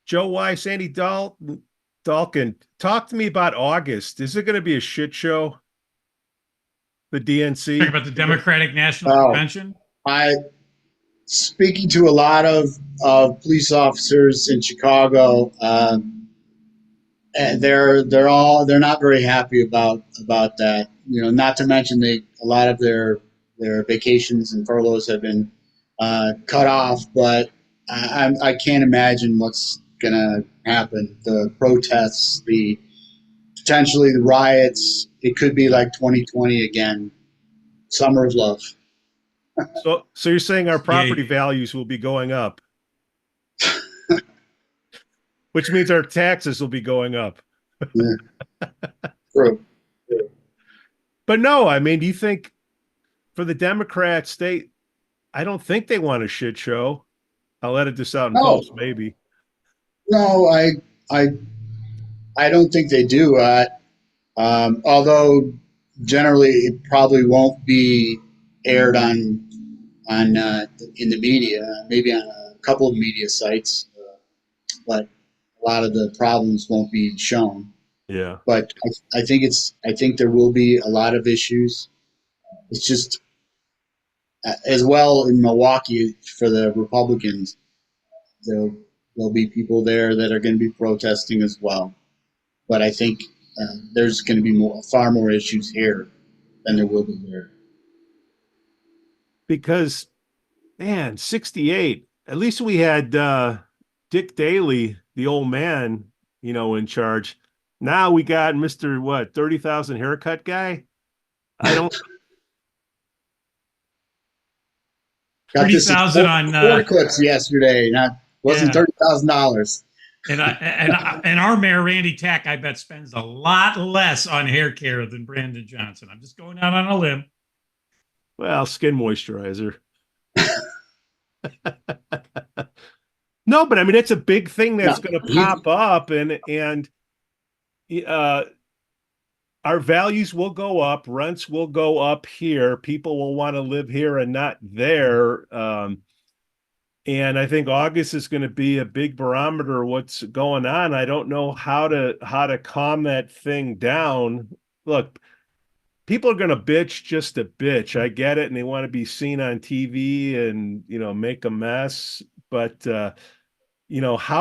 S1: Joe Weiss, Andy Dalkin, talk to me about August. Is it going to be a shit show? The DNC?
S3: Talking about the Democratic National Convention?
S2: Speaking to a lot of police officers in Chicago, and they're not very happy about that. Not to mention a lot of their vacations and furloughs have been cut off, but I can't imagine what's going to happen. The protests, potentially the riots, it could be like 2020 again, summer of love.
S1: So you're saying our
S3: Yeah.
S1: property values will be going up, which means our taxes will be going up.
S2: Yeah, true.
S1: But no, I mean, do you think for the Democrats, I don't think they want a shit show. I'll edit this out in
S2: No,
S1: post, maybe.
S2: no, I, I don't think they do. Although generally it probably won't be aired on in the media, maybe on a couple of media sites, but a lot of the problems won't be shown.
S1: Yeah.
S2: But I think there will be a lot of issues. It's just as well in Milwaukee for the Republicans. There'll, there'll be people there that are going to be protesting as well. But I think there's going to be far more issues here than there will be there.
S1: Because, man, 68, at least we had Dick Daley, the old man, in charge. Now we got Mr. What, 30,000 haircut guy? I don't.
S2: Got this
S3: 30,000 on
S2: four clips yesterday. Wasn't $30,000.
S3: And our mayor Randy Tack, I bet, spends a lot less on hair care than Brandon Johnson. I'm just going out on a limb.
S1: Well, skin moisturizer. No, but I mean it's a big thing that's going to pop up, and our values will go up, rents will go up here, people will want to live here and not there. And I think August is going to be a big barometer of what's going on. I don't know how to calm that thing down. Look, people are going to bitch just to bitch. I get it, and they want to be seen on TV and make a mess. But how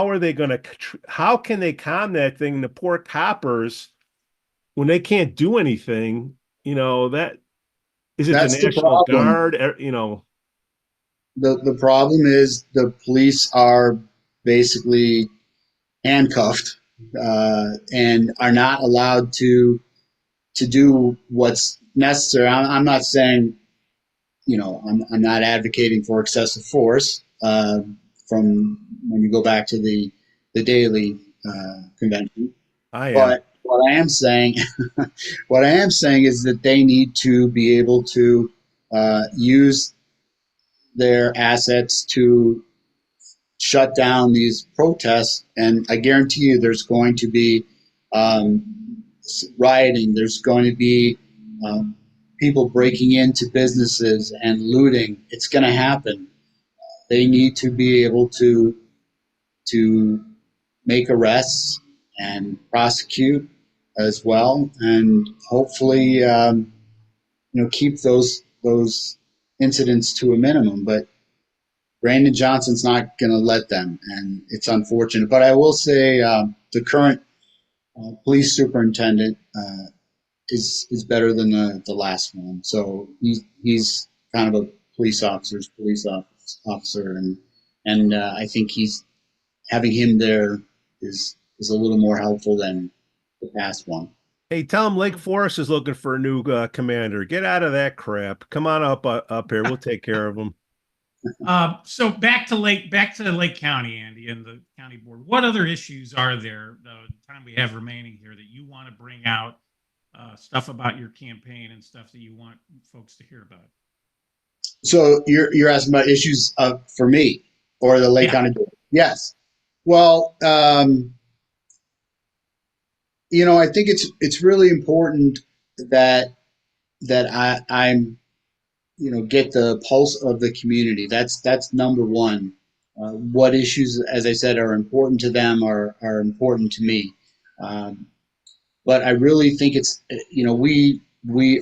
S1: are they going to? How can they calm that thing? The poor coppers, when they can't do anything, that is it.
S2: That's
S1: the National Guard,
S2: The problem is the police are basically handcuffed and are not allowed to do what's necessary. I'm not saying, I'm not advocating for excessive force from when you go back to the Daley convention.
S1: I am.
S2: But what I am saying, what I am saying is that they need to be able to use their assets to shut down these protests. And I guarantee you there's going to be rioting. There's going to be people breaking into businesses and looting. It's going to happen. They need to be able to make arrests and prosecute as well, and hopefully, keep those incidents to a minimum. But Brandon Johnson's not going to let them, and it's unfortunate. But I will say the current police superintendent is better than the last one. So he's kind of a police officer, and I think having him there is a little more helpful than the past one.
S1: Hey, tell him Lake Forest is looking for a new commander. Get out of that crap. Come on up here. We'll take care of him.
S3: So back to Lake County, Andy, and the county board. What other issues are there, the time we have remaining here, that you want to bring out, stuff about your campaign and stuff that you want folks to hear about?
S2: So you're asking about issues for me or the Lake County board? Yes. Well, I think it's really important that I'm get the pulse of the community. That's number one. What issues, as I said, are important to them are important to me. But I really think it's we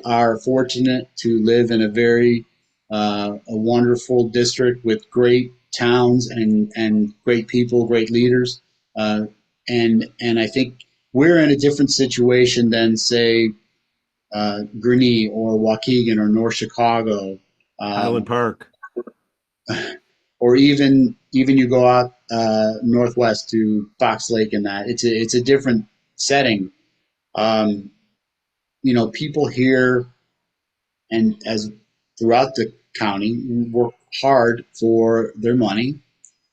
S2: are fortunate to live in a very a wonderful district with great towns and great people, great leaders, and I think we're in a different situation than say Grinney or Waukegan or North Chicago,
S1: Highland Park.
S2: or even you go out northwest to Fox Lake, and that it's a different setting. Um, people here and as throughout the county work hard for their money,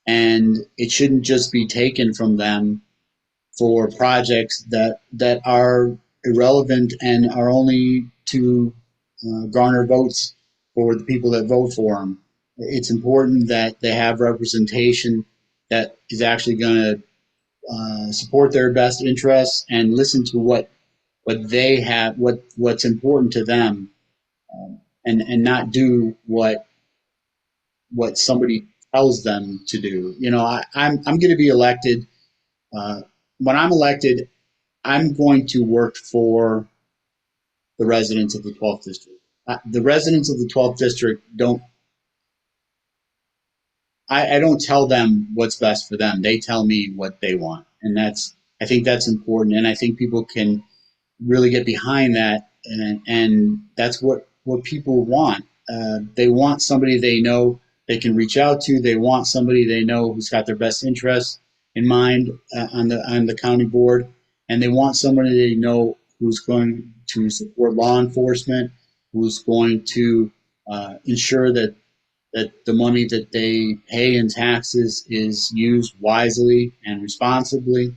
S2: and it shouldn't just be taken from them for projects that are irrelevant and are only to garner votes for the people that vote for them. It's important that they have representation that is actually going to support their best interests and listen to what they have, what's important to them, and not do what somebody tells them to do. I'm going to be elected. When I'm elected, I'm going to work for the residents of the 12th district. The residents of the 12th district don't. I don't tell them what's best for them. They tell me what they want, and I think that's important. And I think people can really get behind that, and that's what people want. They want somebody they know they can reach out to. They want somebody they know who's got their best interests in mind on the county board, and they want somebody they know who's going to support law enforcement, who's going to ensure that the money that they pay in taxes is used wisely and responsibly.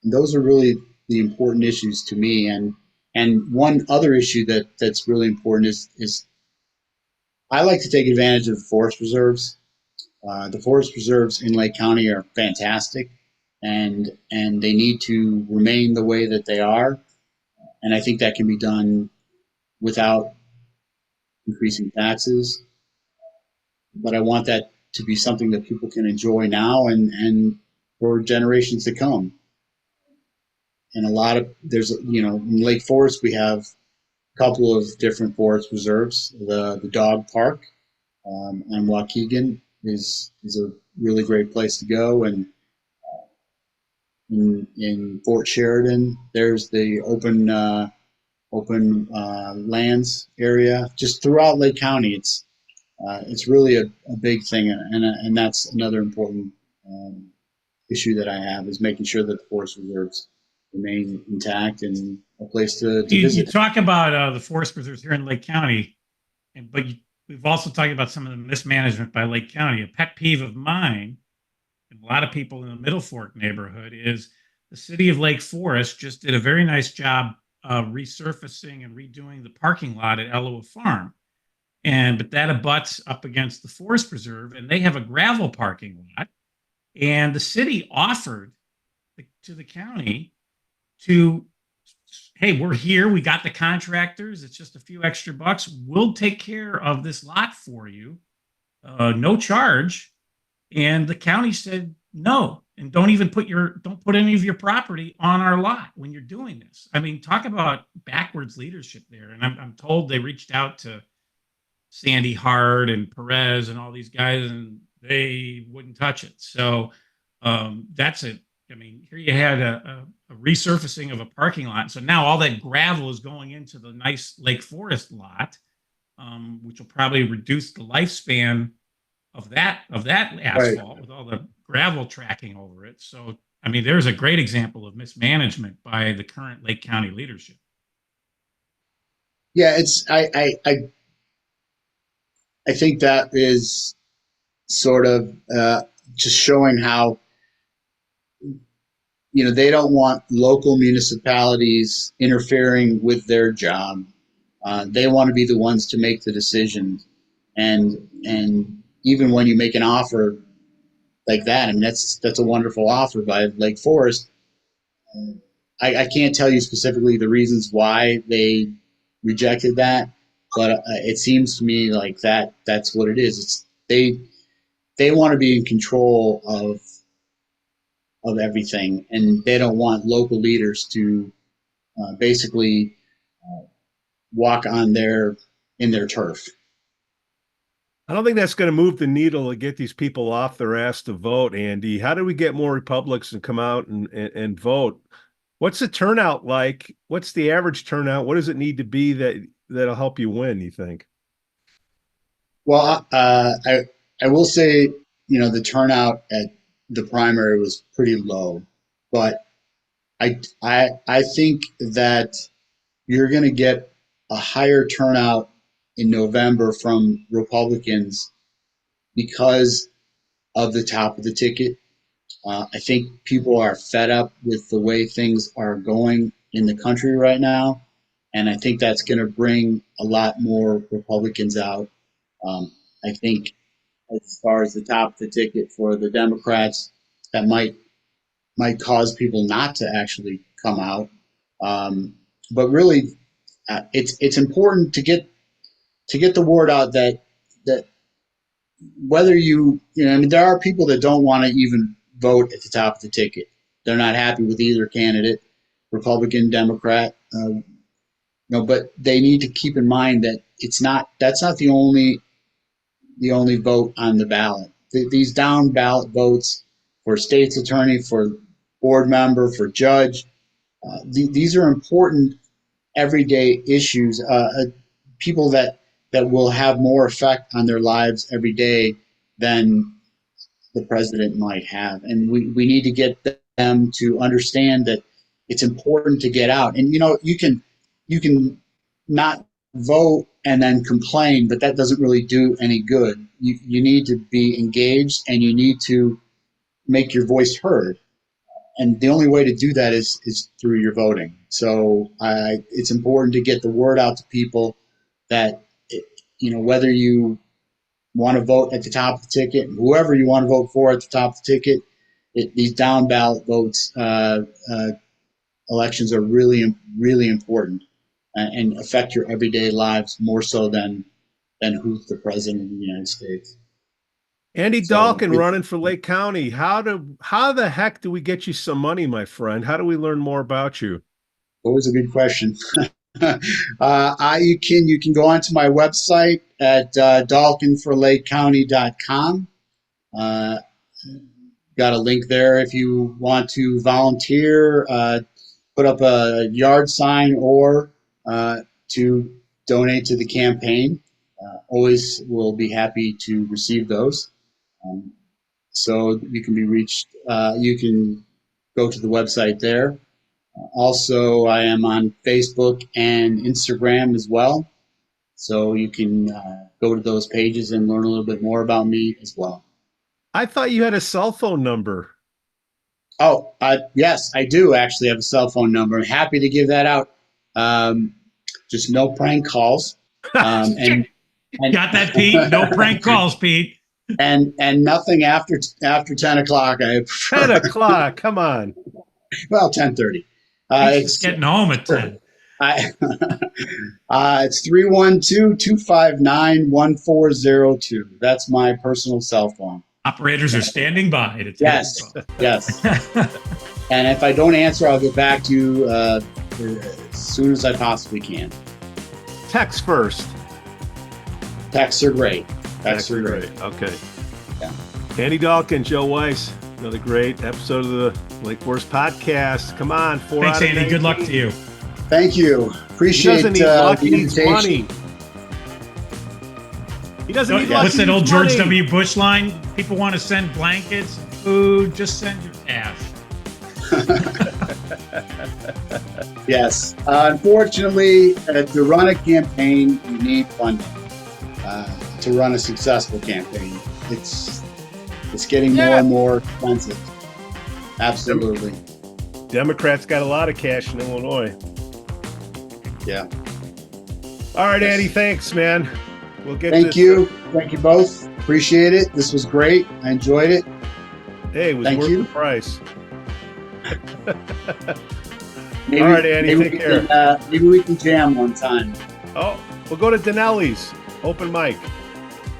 S2: And those are really the important issues to me. And one other issue that's really important is I like to take advantage of forest reserves. The forest reserves in Lake County are fantastic, and they need to remain the way that they are. And I think that can be done without increasing taxes. But I want that to be something that people can enjoy now and for generations to come. And in Lake Forest we have a couple of different forest reserves. The dog park on Waukegan is a really great place to go, and in Fort Sheridan there's the open lands area. Just throughout Lake County, it's really a big thing, and that's another important issue that I have, is making sure that the forest reserves remain intact and a place to
S3: You
S2: visit.
S3: talk about the forest preserves here in Lake County, but we've also talked about some of the mismanagement by Lake County. A pet peeve of mine, and a lot of people in the Middle Fork neighborhood, is the city of Lake Forest just did a very nice job resurfacing and redoing the parking lot at Ellowa Farm. But that abuts up against the forest preserve, and they have a gravel parking lot. And the city offered to the county to, hey, we're here. We got the contractors. It's just a few extra bucks. We'll take care of this lot for you, no charge. And the county said no, and don't put any of your property on our lot when you're doing this. I mean, talk about backwards leadership there. And I'm told they reached out to Sandy Hart and Perez and all these guys, and they wouldn't touch it. So that's it. I mean, here you had a resurfacing of a parking lot. So now all that gravel is going into the nice Lake Forest lot, which will probably reduce the lifespan of that asphalt, right, with all the gravel tracking over it. So, I mean, there's a great example of mismanagement by the current Lake County leadership.
S2: Yeah, I think that is sort of just showing how they don't want local municipalities interfering with their job. They want to be the ones to make the decisions, and even when you make an offer like that, I mean that's a wonderful offer by Lake Forest. I can't tell you specifically the reasons why they rejected that, but it seems to me like that's what it is. It's they want to be in control of everything, and they don't want local leaders to basically walk on in their turf.
S1: I don't think that's going to move the needle to get these people off their ass to vote, Andy. How do we get more Republicans to come out and vote? What's the turnout like? What's the average turnout? What does it need to be that'll help you win, you think?
S2: Well, I will say, the turnout at the primary was pretty low, but I think that you're going to get a higher turnout in November from Republicans because of the top of the ticket. I think people are fed up with the way things are going in the country right now, and I think that's going to bring a lot more Republicans out. I think as far as the top of the ticket for the Democrats, that might cause people not to actually come out. But really, it's important to get the word out that whether there are people that don't want to even vote at the top of the ticket. They're not happy with either candidate, Republican, Democrat. But they need to keep in mind that that's not the only vote on the ballot. These down ballot votes for state's attorney, for board member, for judge, these are important everyday issues. People that will have more effect on their lives every day than the president might have. And we need to get them to understand that it's important to get out. And you can not vote and then complain, but that doesn't really do any good. You need to be engaged, and you need to make your voice heard. And the only way to do that is through your voting. So it's important to get the word out to people that, whether you want to vote at the top of the ticket, whoever you want to vote for at the top of the ticket, these down ballot votes, elections are really, really important and affect your everyday lives more so than who's the president of the United States.
S1: Andy Dalkin running for Lake County. How the heck do we get you some money, my friend? How do we learn more about you?
S2: Always a good question. You can go onto my website at dalkinforlakecounty.com. Got a link there if you want to volunteer, put up a yard sign, or to donate to the campaign. Always will be happy to receive those. So you can be reached. You can go to the website there. Also, I am on Facebook and Instagram as well. So you can go to those pages and learn a little bit more about me as well.
S1: I thought you had a cell phone number.
S2: Oh, yes, I do actually have a cell phone number. I'm happy to give that out. Just no prank calls.
S3: And got that, Pete? No prank calls, Pete.
S2: And nothing after 10 o'clock.
S1: 10 o'clock, come on.
S2: Well, 10:30.
S3: It's getting home at 10.
S2: It's 312-259-1402. That's my personal cell phone.
S3: Operators are standing by to take
S2: Yes. And if I don't answer, I'll get back to you as soon as I possibly can.
S1: Text first.
S2: Texts are great. Texts are great.
S1: Okay.
S2: Yeah.
S1: Andy Dalkin, Joe Weiss, another great episode of the Lake Forest podcast. Come on, 4
S3: Thanks,
S1: out of
S3: Andy.
S1: 19.
S3: Good luck to you.
S2: Thank you. Appreciate
S1: the invitation. He needs money. He doesn't need luck.
S3: What's that old George W. Bush line? People want to send blankets, food, just send your cash.
S2: Yes. Unfortunately, to run a campaign, you need funding. To run a successful campaign, it's getting more and more expensive. Absolutely.
S1: Democrats got a lot of cash in Illinois.
S2: Yeah.
S1: All right, Andy. Thanks, man. We'll get.
S2: Thank you both. Appreciate it. This was great. I enjoyed it.
S1: Hey, it was worth the price.
S2: Maybe,
S1: all right, Andy. Take care.
S2: Maybe we can jam one time.
S1: Oh, we'll go to Denelli's open mic.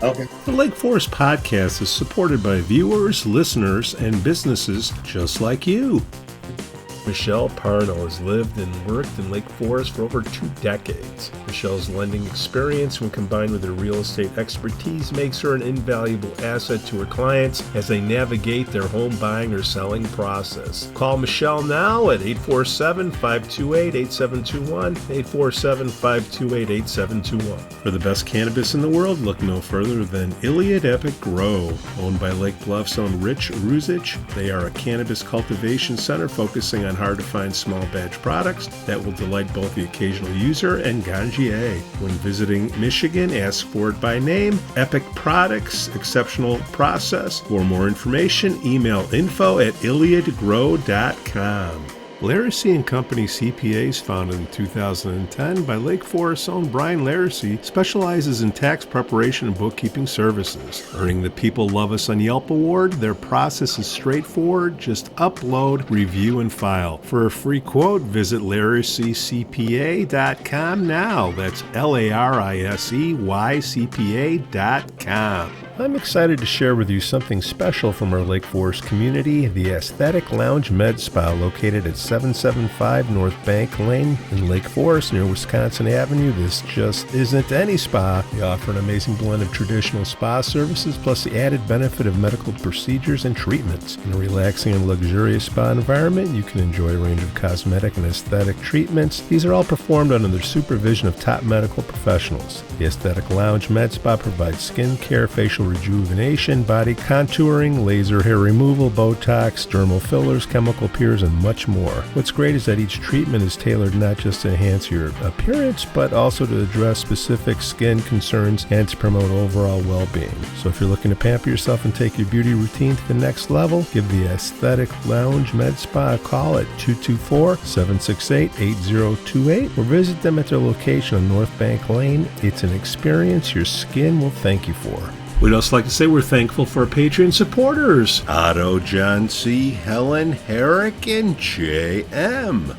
S2: Okay.
S1: The Lake Forest podcast is supported by viewers, listeners, and businesses just like you. Michelle Parnell has lived and worked in Lake Forest for over 2 decades. Michelle's lending experience, when combined with her real estate expertise, makes her an invaluable asset to her clients as they navigate their home buying or selling process. Call Michelle now at 847-528-8721, 847-528-8721. For the best cannabis in the world, look no further than Iliad Epic Grow. Owned by Lake Bluff's own Rich Ruzich, they are a cannabis cultivation center focusing on hard-to-find small batch products that will delight both the occasional user and ganjier. When visiting Michigan, ask for it by name. Epic Products, exceptional process. For more information, email info@iliadgrow.com. Laracy & Company CPAs, founded in 2010 by Lake Forest's own Brian Laracy, specializes in tax preparation and bookkeeping services. Earning the People Love Us on Yelp award, their process is straightforward. Just upload, review, and file. For a free quote, visit LaracyCPA.com now. That's LARISEYCPA.com. I'm excited to share with you something special from our Lake Forest community, the Aesthetic Lounge Med Spa, located at 775 North Bank Lane in Lake Forest near Wisconsin Avenue. This just isn't any spa. They offer an amazing blend of traditional spa services plus the added benefit of medical procedures and treatments. In a relaxing and luxurious spa environment, you can enjoy a range of cosmetic and aesthetic treatments. These are all performed under the supervision of top medical professionals. The Aesthetic Lounge Med Spa provides skin care, facial rejuvenation, body contouring, laser hair removal, Botox, dermal fillers, chemical peels, and much more. What's great is that each treatment is tailored not just to enhance your appearance, but also to address specific skin concerns and to promote overall well-being. So if you're looking to pamper yourself and take your beauty routine to the next level, give the Aesthetic Lounge Med Spa a call at 224-768-8028 or visit them at their location on North Bank Lane. It's an experience your skin will thank you for. We'd also like to say we're thankful for our Patreon supporters, Otto, John C., Helen, Herrick, and J.M.